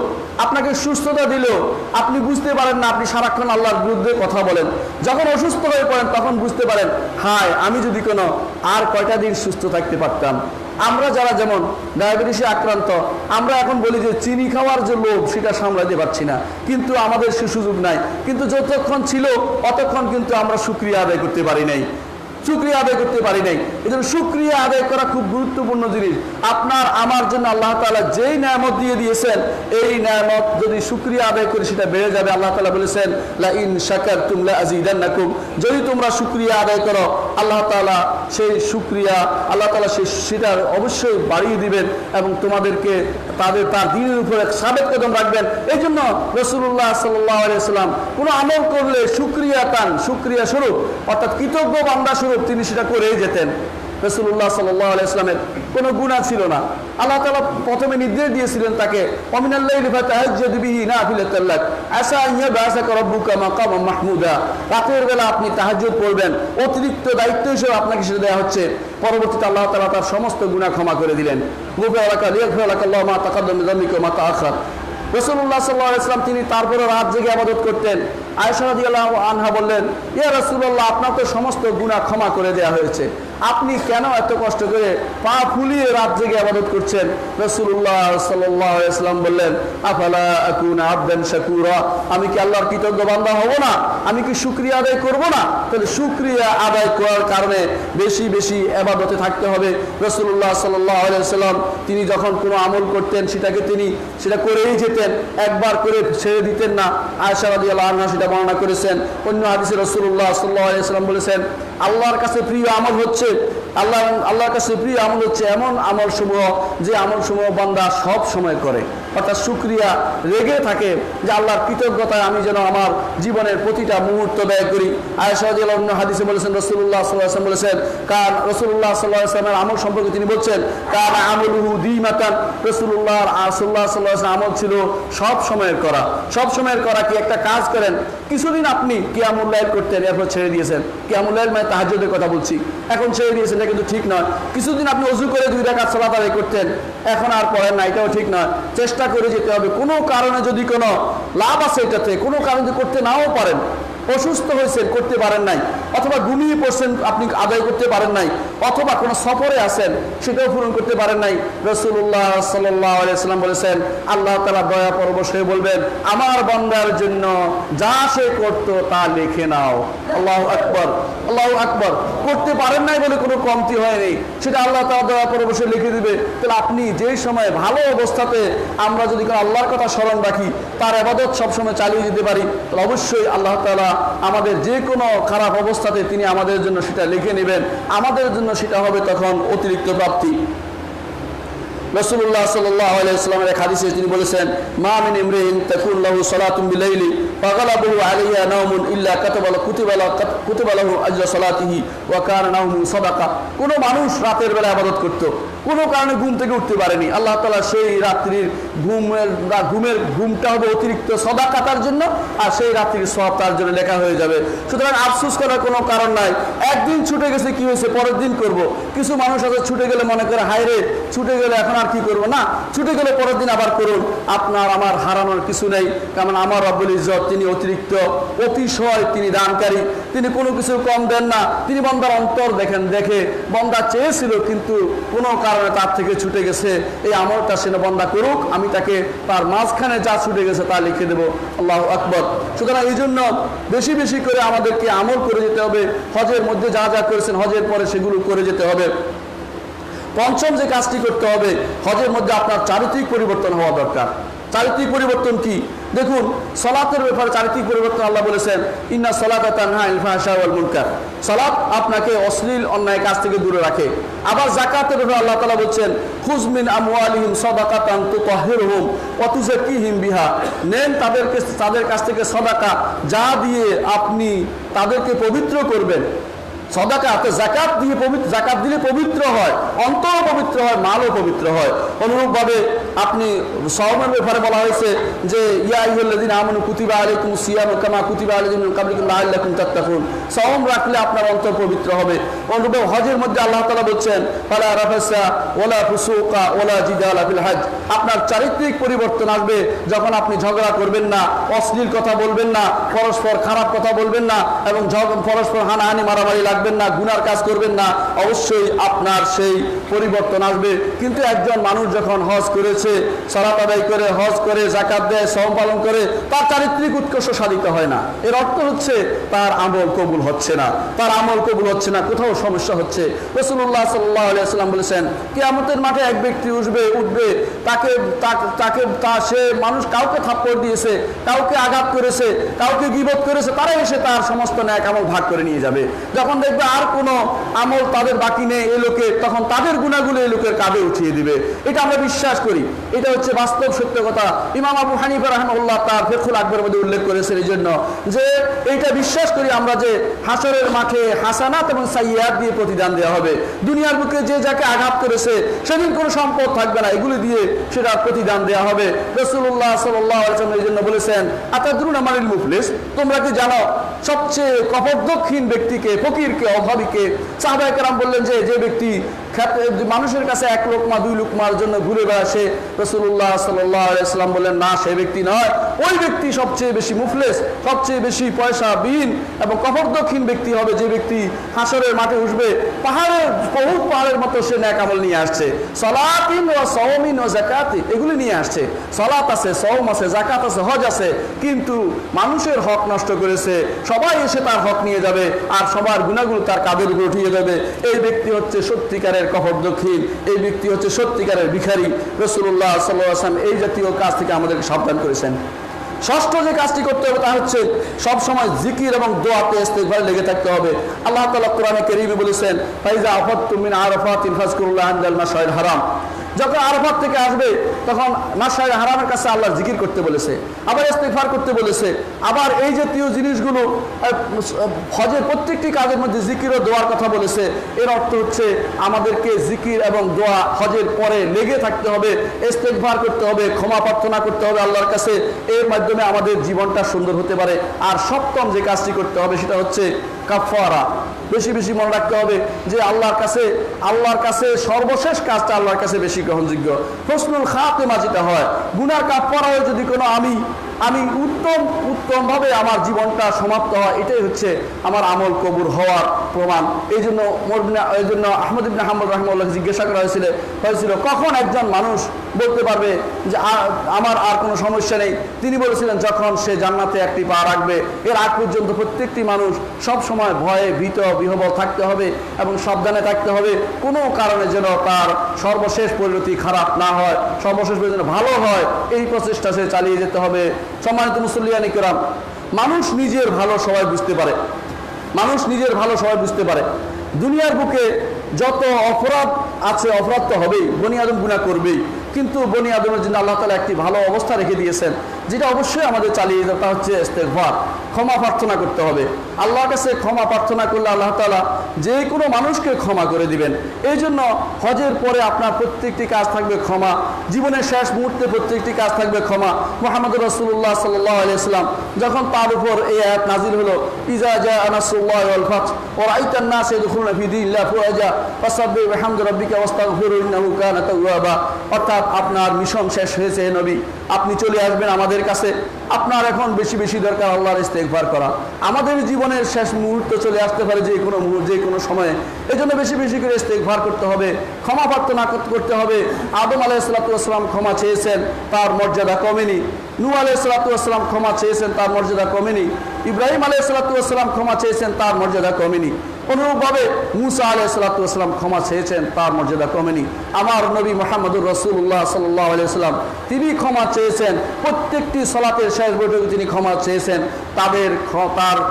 আপনাকে সুস্থতা দিলেও আপনি বুঝতে পারেন না, আপনি সারাক্ষণ আল্লাহর বিরুদ্ধে কথা বলেন। যখন অসুস্থ হয়ে পড়েন তখন বুঝতে পারেন, হায় আমি যদি কোনো আর কয়টা দিন সুস্থ থাকতে পারতাম। আমরা যারা যেমন ডায়াবেটিসে আক্রান্ত, আমরা এখন বলি যে চিনি খাওয়ার যে লোভ সেটা সামলাতে পারছি না, কিন্তু আমাদের সে সুযোগ নাই। কিন্তু যতক্ষণ ছিল অতক্ষণ কিন্তু আমরা শুকরিয়া আদায় করতে পারি নাই। এই জন্য শুকরিয়া আদায় করা খুব গুরুত্বপূর্ণ জিনিস। আপনার আমার জন্য আল্লাহ তাআলা যেই নিয়ামত দিয়ে দিয়েছেন, এই নিয়ামত যদি শুকরিয়া আদায় করে সেটা বেড়ে যাবে। আল্লাহ তাআলা বলেছেন লা ইন শাকারতুম লা আযীদান্নাকুম, যদি তোমরা শুকরিয়া আদায় করো আল্লাহ তাআলা সেটা অবশ্যই বাড়িয়ে দিবেন এবং তোমাদেরকে তার দ্বীনের উপরে সাবেত কদম রাখবেন। এই জন্য রাসূলুল্লাহ সাল্লাল্লাহু আলাইহি ওয়াসাল্লাম কোনো আমল করলে শুকরিয়া স্বরূপ অর্থাৎ কৃতজ্ঞ বান্দা স্বরূপ তিনি সেটা করেই যেতেন। রাসূলুল্লাহ সাল্লাল্লাহু আলাইহি ওয়াসাল্লামের কোনো গুনাহ ছিল না। আল্লাহ তাআলা প্রথমে নির্দেশ দিয়েছিলেন তাকে ওয়ামিনাল লাইলি ফাতাহাজ্জাদ বিহি নাফিলাতাল লাক আসা আন ইয়াবআসাকা রাব্বুকা মাকামান মাহমুদা। রাতের বেলা আপনি তাহাজ্জুদ পড়বেন, অতিরিক্ত দায়িত্ব হিসেবে আপনাকে সেটা দেওয়া হচ্ছে। পরবর্তীতে আল্লাহ তাআলা তার সমস্ত গুনাহ ক্ষমা করে দিলেন। লিয়াগফিরালাকাল্লাহু মা তাকাদ্দামা মিন যামবিকা ওয়া মা তাআখার। রাসূলুল্লাহ সাল্লাল্লাহু আলাইহি ওয়াসাল্লাম তিনি তারপরে রাত জেগে ইবাদত করতেন। আয়েশা রাদিয়াল্লাহু আনহা বললেন, ইয়া রাসূলুল্লাহ আপনার তো সমস্ত গুনাহ ক্ষমা করে দেওয়া হয়েছে, আপনি কেন এত কষ্ট করে পা ফুলিয়ে রাত জেগে ইবাদত করছেন? রাসূলুল্লাহ সাল্লাল্লাহু আলাইহি ওয়াসাল্লাম বললেন, আফালা আকুনা আবদান শাকুরা, আমি কি আল্লাহর কৃতজ্ঞ বান্দা হব না? আমি কি শুকরিয়া আদায় করব না? তাহলে শুকরিয়া আদায় করার কারণে বেশি বেশি ইবাদতে থাকতে হবে। রাসূলুল্লাহ সাল্লাল্লাহু আলাইহি ওয়াসাল্লাম তিনি যখন কোনো আমল করতেন সেটা করেই যেতেন, একবার করে ছেড়ে দিতেন না। আয়েশা রাদিয়াল্লাহু আনহা সেটা বর্ণনা করেছেন। অন্য হাদিসে রাসূলুল্লাহ সাল্লাল্লাহু আলাইহি ওয়াসাল্লাম বলেছেন, আল্লাহর কাছে প্রিয় আমল হচ্ছে এমন আমলসমূহ যে আমলসমূহ বান্দা সব সময় করে, অর্থাৎ শুকরিয়া রেগে থাকে যে আল্লাহর কৃতজ্ঞতায় আমি যেন আমার জীবনের প্রতিটা মুহূর্ত ব্যয় করি। আয়েশা রাদিয়াল্লাহু আনহা হাদিসে বলেছেন, রাসূলুল্লাহ সাল্লাল্লাহু আলাইহি ওয়াসাল্লাম বলেছেন, রাসূলুল্লাহ সাল্লাল্লাহু আলাইহি ওয়াসাল্লামের আমল সম্পর্কে তিনি বলছেন, আমলুহু দীমাতান, রাসূলুল্লাহ সাল্লাল্লাহু আলাইহি ওয়াসাল্লাম আমল ছিল সব সময়ের করা। কি একটা কাজ করেন, কিছুদিন আপনি কিয়ামুল লাইল করতেন, এরপর ছেড়ে দিয়েছেন। কিয়ামুল লাইল মানে তাহাজ্জুদের কথা বলছি, এখন ছেড়ে দিয়েছেন, এটা কিন্তু ঠিক নয়। কিছুদিন আপনি ওযু করে 2 রাকাত সালাত আদায় করতেন, এখন আর পড়েন না, এটাও ঠিক নয়। চেষ্টা করে যেতে হবে। কোনো কারণে যদি কোনো লাভ আছে এটাতে, কোনো কারণে যদি করতে নাও পারেন, অসুস্থ হয়েছেন করতে পারেন নাই, অথবা ঘুমিয়ে পড়ছেন আপনি আদায় করতে পারেন নাই, অথবা কোনো সফরে আছেন সেটাও পূরণ করতে পারেন নাই, রাসূলুল্লাহ সাল্লাল্লাহু আলাইহি ওয়াসাল্লাম বলেছেন আল্লাহ তাআলা দয়া পরবশ হয়ে বলবেন, আমার বান্দার জন্য যা সে করত তা লিখে নাও। আল্লাহু আকবার, আল্লাহু আকবার। করতে পারেন নাই বলে কোনো কমতি হয়নি, সেটা আল্লাহ তাআলা দয়া পরবশে লিখে দিবে। তাহলে আপনি যেই সময় ভালো অবস্থাতে আমরা যদি কোনো আল্লাহর কথা স্মরণ রাখি, তার ইবাদত সবসময় চালিয়ে যেতে পারি, তাহলে অবশ্যই আল্লাহ তাআলা আমাদের যে কোনো খারাপ অবস্থাতে তিনি আমাদের জন্য সেটা লিখে নেবেন, আমাদের জন্য সেটা হবে তখন অতিরিক্ত প্রাপ্তি। রাসূলুল্লাহ সাল্লাল্লাহু আলাইহি ওয়াসাল্লামের এক হাদিসে তিনি বলেছেন, মা মিন ইমরিন তাকুন লাহু সালাতুন বিলাইলি ফাগালাবু আলাইহা নাওমুন ইল্লা কুতিবা লাহু আজরু সালাতিহি ওয়া কানা নাওমু সাদাকা। কোনো মানুষ রাতের বেলা ইবাদত করত, কোনো কারণে ঘুম থেকে উঠতে পারেনি, আল্লাহ তাআলা সেই রাত্রির ঘুমটা হবে অতিরিক্ত সাদাকা তার জন্য, আর সেই রাত্রির সওয়াব তার জন্য লেখা হয়ে যাবে। সুতরাং আফসোস করার কোনো কারণ নাই। একদিন ছুটে গেছে, কি হয়েছে, পরের দিন করব। কিছু মানুষ আছে ছুটে গেলে মনে করে হায় রে ছুটে গেলে এখন আর কি করবো না, ছুটে গেলে পরের দিন আবার করুন। আপনার আমার হারানোর কিছু নেই, কারণ আমার রব্বুল ইজ্জত তিনি অতিরিক্ত অতিশয় তিনি দানকারী, তিনি কোনো কিছু কম দেন না। তিনি বান্দার অন্তর দেখে বান্দা চেয়েছিল কিন্তু কোনো কারণে তার থেকে ছুটে গেছে, এই আমলটা সে বান্দা করুক, আমি তাকে তার মাঝখানে যা ছুটে গেছে তা লিখে দেবো। আল্লাহু আকবার। সুতরাং এই জন্য বেশি বেশি করে আমাদেরকে আমল করে যেতে হবে। হজের মধ্যে যা যা করেছেন হজের পরে সেগুলো করে যেতে হবে। পঞ্চম যে কাজটি করতে হবে, হজের মধ্যে আপনার চারিত্রিক পরিবর্তন হওয়া দরকার। চারিত্রিক পরিবর্তন কি? দেখুন সালাতের ব্যাপারে চারিত্রিক পরিবর্তন আল্লাহ বলেছেন, ইন্না সালাতা তানহা আনিল ফাহশা ওয়াল মুনকার। সালাত আপনাকে অশ্লীল অন্যায় কাজ থেকে দূরে রাখে। আবার যাকাতের ব্যাপারে আল্লাহ তাআলা বলছেন, খুয মিন আমওয়ালিহিম সাদাকাতান তুতাহহিরুহুম ওয়া তুযাক্কিহিম বিহা। নেন তাদের কাছ থেকে সাদাকা, যা দিয়ে আপনি তাদেরকে পবিত্র করবেন। সদাকা যাকাত দিয়ে যাকাত দিলে পবিত্র হয়, অন্তর পবিত্র হয়, মালও পবিত্র হয়। অনুরূপভাবে আপনি সওমের ব্যাপারে বলা হয়েছে যে ইয়া আইয়ুহাল্লাযীনা আমানু কুতিবা আলাইকুমুস সিয়ামু কামা কুতিবা আলাল্লাযীনা মিন ক্বাবলিকুম লাআল্লাকুম তাত্তাকুন। সওম রাখলে আপনার অন্তর পবিত্র হবে। অনুরূপে হজের মধ্যে আল্লাহ তাআলা বলছেন, ফালা রাফাসা ওয়ালা ফুসুকা ওয়ালা জিদালা ফিল হজ। আপনার চারিত্রিক পরিবর্তন আসবে যখন আপনি ঝগড়া করবেন না, অশ্লীল কথা বলবেন না, পরস্পর খারাপ কথা বলবেন না, এবং পরস্পর হানাহানি মারামারি লাগবেন না, গুনার কাজ করবেন না। অবশ্যই আপনার সেই পরিবর্তন আসবে। কিন্তু একজন মানুষ যখন হজ করেছে, সালাত আদায় করে, হজ করে, যাকাত দেয়, সওম পালন করে, তার চারিত্রিক উৎকর্ষ সাধিত হয় না। এর অর্থ হচ্ছে তার আমল কবুল হচ্ছে না, তার আমল কবুল হচ্ছে না, কোথাও সমস্যা হচ্ছে। রাসূলুল্লাহ সাল্লাল্লাহু আলাইহি ওয়াসাল্লাম বলেছেন, কিয়ামতের মাঠে এক ব্যক্তি উঠবে, সে মানুষ কাউকে থাপ্পড় দিয়েছে, কাউকে আঘাত করেছে, কাউকে গীবত করেছে, তারা এসে তার সমস্ত ন্যাক আমল ভাগ করে নিয়ে যাবে। যখন দেখবে আর কোনো আমল তাদের বাকি নেই এই লোকের, তখন তাদের গুনাহগুলো এই লোকের কাঁধে উঠিয়ে দিবে। এটা আমরা বিশ্বাস করি, এটা হচ্ছে বাস্তব সত্য কথা। ইমাম আবু হানিফা রাহিমাহুল্লাহ তার ফিকহুল আকবরের মধ্যে উল্লেখ করেছেন এই জন্য যে এইটা বিশ্বাস করি আমরা যে হাসরের মাঠে হাসানাত এবং সাইয়্যাত দিয়ে প্রতিদান দেওয়া হবে। দুনিয়ার বুকে যে যাকে আঘাত করেছে সেদিন কোনো সম্পদ থাকবে না, এগুলি দিয়ে সেটা প্রতিদান দেওয়া হবে। রাসূলুল্লাহ সাল্লাল্লাহু আলাইহি ওয়াসাল্লাম এই জন্য বলেছেন, আতাদরুনা মানিল মুফলিস, তোমরা কি জানো সবচেয়ে কপটদক্ষিণ ব্যক্তিকে, ফকিরকে, অভাবীকে? সাহাবায়ে কেরাম বললেন যে ব্যক্তি মানুষের কাছে এক লোকমা দুই লোকমার জন্য ঘুরে বেড়াছে। রাসূলুল্লাহ সাল্লাল্লাহু আলাইহি ওয়াসাল্লাম বললেন, না, সেই ব্যক্তি নয়, ওই ব্যক্তি সবচেয়ে বেশি মুফলিস, সবচেয়ে বেশি পয়সাবিহীন এবং কপটদক্ষিণ ব্যক্তি হবে যে ব্যক্তি হাসরের মাঠে উঠবে পাহাড়ের মতো সে নেক আমল নিয়ে আসছে, সালাতিন ওয়া সাওমিন ওয়া যাকাতিন, এগুলি নিয়ে আসছে। সালাত আছে, সওম আছে, যাকাত আছে, হজ আছে, কিন্তু মানুষের হক নষ্ট করেছে। সবাই এসে তার হক নিয়ে যাবে আর সবার গুনাহগুলো তার কাঁধের উপর উঠিয়ে দেবে। এই ব্যক্তি হচ্ছে সত্যিকারের কপটদক্ষিণ, এই ব্যক্তি হচ্ছে সত্যিকারের ভিখারি। রাসূলুল্লাহ সাল্লাল্লাহু আলাইহি ওয়াসাল্লাম এই জাতীয় কাজ থেকে আমাদেরকে সাবধান করেছেন। ষষ্ঠ যে কাজটি করতে হবে তা হচ্ছে সবসময় জিকির এবং দোয়াতে ইস্তেগফারে লেগে থাকতে হবে। আল্লাহ তাআলা কোরআনে কারীমে বলেছেন, ফাইজা আফাদতুম মিন আরাফাতিন ফাজকুরুল্লাহ ইনদাল মাশআরিল হারাম। যখন আরাফাত থেকে আসবে তখন মাশআরিল হারামের কাছে আল্লাহর জিকির করতে বলেছে, আবার ইস্তেগফার করতে বলেছে। আবার এই জাতীয় জিনিসগুলো হজের প্রত্যেকটি কাজের মধ্যে জিকির ও দোয়ার কথা বলেছে। এর অর্থ হচ্ছে আমাদেরকে জিকির এবং দোয়া হজের পরে লেগে থাকতে হবে, ইস্তেগফার করতে হবে, ক্ষমা প্রার্থনা করতে হবে আল্লাহর কাছে। এর মাধ্যমে আমাদের জীবনটা সুন্দর হতে পারে। আর সপ্তম যে কাজটি করতে হবে সেটা হচ্ছে কাফারা। বেশি বেশি মনে রাখতে হবে যে আল্লাহর কাছে সর্বশেষ কাজটা আল্লাহর কাছে বেশি গ্রহণযোগ্য। হুসনুল খাতিমা যেটা হয়, গুনার কাফারা হয়ে যদি কোনো আমি উত্তমভাবে আমার জীবনটা সমাপ্ত হয়, এটাই হচ্ছে আমার আমল কবুল হওয়ার প্রমাণ। এই জন্য আহমদ ইবনে হাম্বল রাহিমাহুল্লাহকে জিজ্ঞাসা করা হয়েছিল কখন একজন মানুষ বলতে পারবে যে আমার আর কোনো সমস্যা নেই। তিনি বলেছিলেন, যখন সে জান্নাতে একটি পা রাখবে। এর আগ পর্যন্ত প্রত্যেকটি মানুষ সব সময় ভয়ে ভীত বিহ্বল থাকতে হবে এবং সাবধানে থাকতে হবে, কোনো কারণে যেন তার সর্বশেষ পরিণতি খারাপ না হয়, সর্বশেষ পরিণতি ভালো হয়, এই প্রচেষ্টা সে চালিয়ে যেতে হবে। সম্মানিত মুসল্লিয়ান কিরাম, মানুষ নিজের ভালো সবাই বুঝতে পারে। দুনিয়ার বুকে যত অপরাধ আছে, অপরাধ তো হবেই, বনি আদম গুনাহ করবেই, কিন্তু বনি আদমের জন্য আল্লাহ তাআলা একটি ভালো অবস্থা রেখে দিয়েছেন, যেটা অবশ্যই আমাদের চালিয়ে যেতে হচ্ছে ইস্তেগফার, ক্ষমা প্রার্থনা করতে হবে। আল্লাহর কাছে ক্ষমা প্রার্থনা করলে আল্লাহ তাআলা যে কোনো মানুষকে ক্ষমা করে দিবেন। এই জন্য হজের পরে আপনার প্রত্যেকটি কাজ থাকবে ক্ষমা, জীবনের শেষ মুহূর্তে প্রত্যেকটি কাজ থাকবে ক্ষমা। মুহাম্মদুর রাসূলুল্লাহ সাল্লাল্লাহু আলাইহি ওয়াসাল্লাম যখন তার উপর এই আয়াত নাযিল হলো, ইজা জাআ নাসরুল্লাহি ওয়াল ফাতহ ওয়া রাআইতান নাস ইয়াদখুলুনা ফি দীনিল্লাহি আফওয়াজা ফাসাব্বিহ বিহামদি রাব্বিকা ওয়াস্তাগফিরহু ইন্নাহু কানা তাওয়াবা। অর্থাৎ আপনার মিশন শেষ হয়েছে হে নবী, আপনি চলে আসবেন আমাদের কাছে। আপনার এখন বেশি বেশি দরকার আল্লাহর ইস্তেগফার করা। আমাদের জীবনের শেষ মুহূর্ত চলে আসতে পারে যে কোনো সময়ে, এই জন্য বেশি বেশি করে ইস্তেগফার করতে হবে, ক্ষমা প্রার্থনা করতে হবে। আদম আলাইহিস সালাতু ওয়াস সালাম ক্ষমা চেয়েছেন, তার মর্যাদা কমেনি। নূহ আলাইহিস সালাতু ওয়াস সালাম ক্ষমা চেয়েছেন, তার মর্যাদা কমেনি। ইব্রাহিম আলাইহিস সালাতু ওয়াস সালাম ক্ষমা চেয়েছেন, তার মর্যাদা কমেনি। অনুরূপভাবে মূসা আলাইহিস সালাতু ওয়াস সালাম ক্ষমা চেয়েছেন, তার মর্যাদা কমেনি। আমার নবী মুহাম্মদুর রাসূলুল্লাহ সাল্লাল্লাহু আলাইহি ওয়াসাল্লাম তিনি ক্ষমা চেয়েছেন প্রত্যেকটি সালাতের শেষ বৈঠকে তিনি ক্ষমা চেয়েছেন,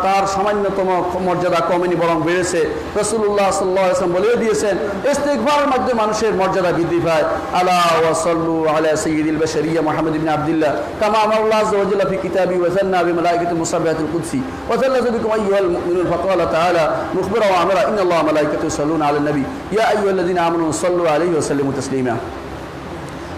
তার সামান্যতম মর্যাদা কমেনি, বরং বেড়েছে। রাসূলুল্লাহ সাল্লাল্লাহু আলাইহি ওয়াসাল্লাম বলে দিয়েছেন ইস্তিগফারের মাধ্যমে মানুষের মর্যাদা বৃদ্ধি পায়। আলা ওয়া সাল্লু আলা সাইয়্যিদিল বাশারিয়্যা মুহাম্মদ ইবনে আব্দুল্লাহ কামা আমারাল্লাহু আযজা ওয়া জাল্লা ফি কিতাবি ওয়া সান্না বিমালাইকাতিল মুসাব্বিহাতিল কুদসি ওয়া সাল্লাযা বিকুম আইয়ুহাল মুমিনুন ফাকালা তাআলা মুখবিরা ওয়া আমরা ইন্নাল্লাহা ওয়া মালাইকাতাহু ইউসাল্লুনা আলান নবী ইয়া আইয়ুহাল্লাযিনা আমানু সাল্লু আলাইহি ওয়া সাল্লিমু তাসলিমা।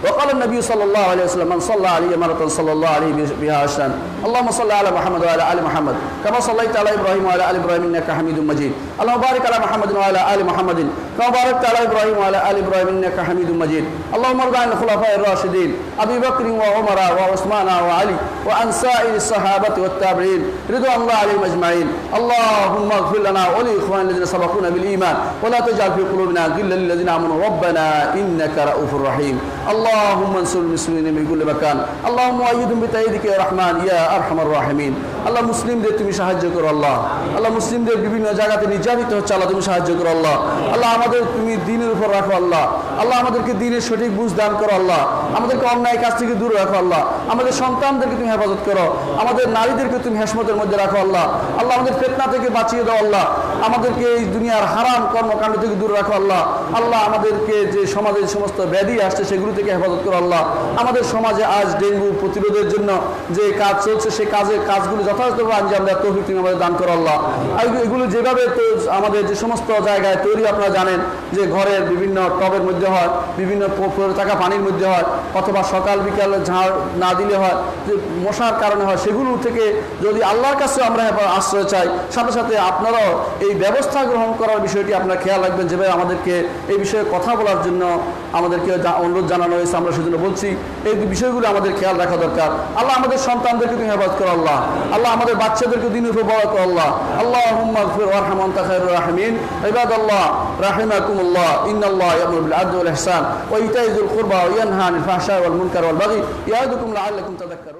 وقال النبي صلى الله عليه وسلم من صلى عليه مرة صلى الله عليه بها عشرا اللهم صل على محمد وعلى آل محمد كما صليت على إبراهيم وعلى آل إبراهيم إنك حميد مجيد اللهم بارك على محمد وعلى آل محمد كما باركت على إبراهيم وعلى آل إبراهيم إنك حميد مجيد اللهم ارض عن الخلفاء الراشدين أبي بكر وعمر وعثمان وعلي وعن سائر الصحابة والتابعين رضوان الله عليهم أجمعين اللهم اغفر لنا ولإخواننا الذين سبقونا بالإيمان ولا تجعل في قلوبنا غلا للذين آمنوا ربنا إنك رؤوف رحيم اللهم انصر المسلمين في كل مكان اللهم أيدهم بتأييدك يا رحمن يا أرحم الراحمين আল্লাহ মুসলিমদের তুমি সাহায্য করো আল্লাহ। আল্লাহ মুসলিমদের বিভিন্ন জায়গাতে নির্যাতিত হচ্ছে আল্লাহ তুমি সাহায্য করো আল্লাহ। আল্লাহ আমাদের তুমি দ্বীনের উপর রাখো আল্লাহ। আল্লাহ আমাদেরকে দ্বীনের সঠিক বুঝ দান করো আল্লাহ। আমাদেরকে অন্যায় কাজ থেকে দূরে রাখো আল্লাহ। আমাদের সন্তানদেরকে তুমি হেফাজত করো, আমাদের নারীদেরকে তুমি হেসমতের মধ্যে রাখো আল্লাহ। আল্লাহ আমাদের ফিতনা থেকে বাঁচিয়ে দাও আল্লাহ। আমাদেরকে এই দুনিয়ার হারাম কর্মকাণ্ড থেকে দূরে রাখো আল্লাহ। আল্লাহ আমাদেরকে যে সমাজের সমস্ত ব্যাধি আসছে সেগুলো থেকে হেফাজত করো আল্লাহ। আমাদের সমাজে আজ ডেঙ্গু প্রতিরোধের জন্য যে কাজ চলছে সেই কাজগুলো যথাযথভাবে আঞ্জাম দেওয়ার তৌফিক তুমি আমাদের দান করো আল্লাহ। আর এগুলো যেভাবে তো আমাদের যে সমস্ত জায়গায় তৈরি আপনারা জানেন যে ঘরের বিভিন্ন টবের মধ্যে হয়, বিভিন্ন পড়ে থাকা পানির মধ্যে হয়, অথবা সকাল বিকালে ঝাড় না দিলে হয়, যে মশার কারণে হয়, সেগুলো থেকে যদি আল্লাহর কাছে আমরা আশ্রয় চাই, সাথে সাথে আপনারাও এই ব্যবস্থা গ্রহণ করার বিষয়টি আপনারা খেয়াল রাখবেন। যেভাবে আমাদেরকে এই বিষয়ে কথা বলার জন্য আমাদেরকে অনুরোধ জানানো হয়েছে, আমরা সেজন্য বলছি এই বিষয়গুলো আমাদের খেয়াল রাখা দরকার। আল্লাহ আমাদের সন্তানদেরকে তুমি হেফাজত করো আল্লাহ। আল্লাহ আমাদের বাচ্চাদেরকে দিনের উপর বড় করো আল্লাহ। আল্লাহুম্মা ইগফির ওয়ারহাম ওয়া আনতা খায়রুর রাহিমিন। ইবাদাল্লাহ রাহিমাকুমুল্লাহ ইন্নাল্লাহা ইয়া'মুরু বিল আদলি ওয়াল ইহসান ওয়া ইতাইযিল কুরবা ওয়া ইয়ানহা আনিল ফাহশাই ওয়াল মুনকার ওয়াল বাগই ইয়া'iদুকুম লাআল্লাকুম তাযাক্কারুন।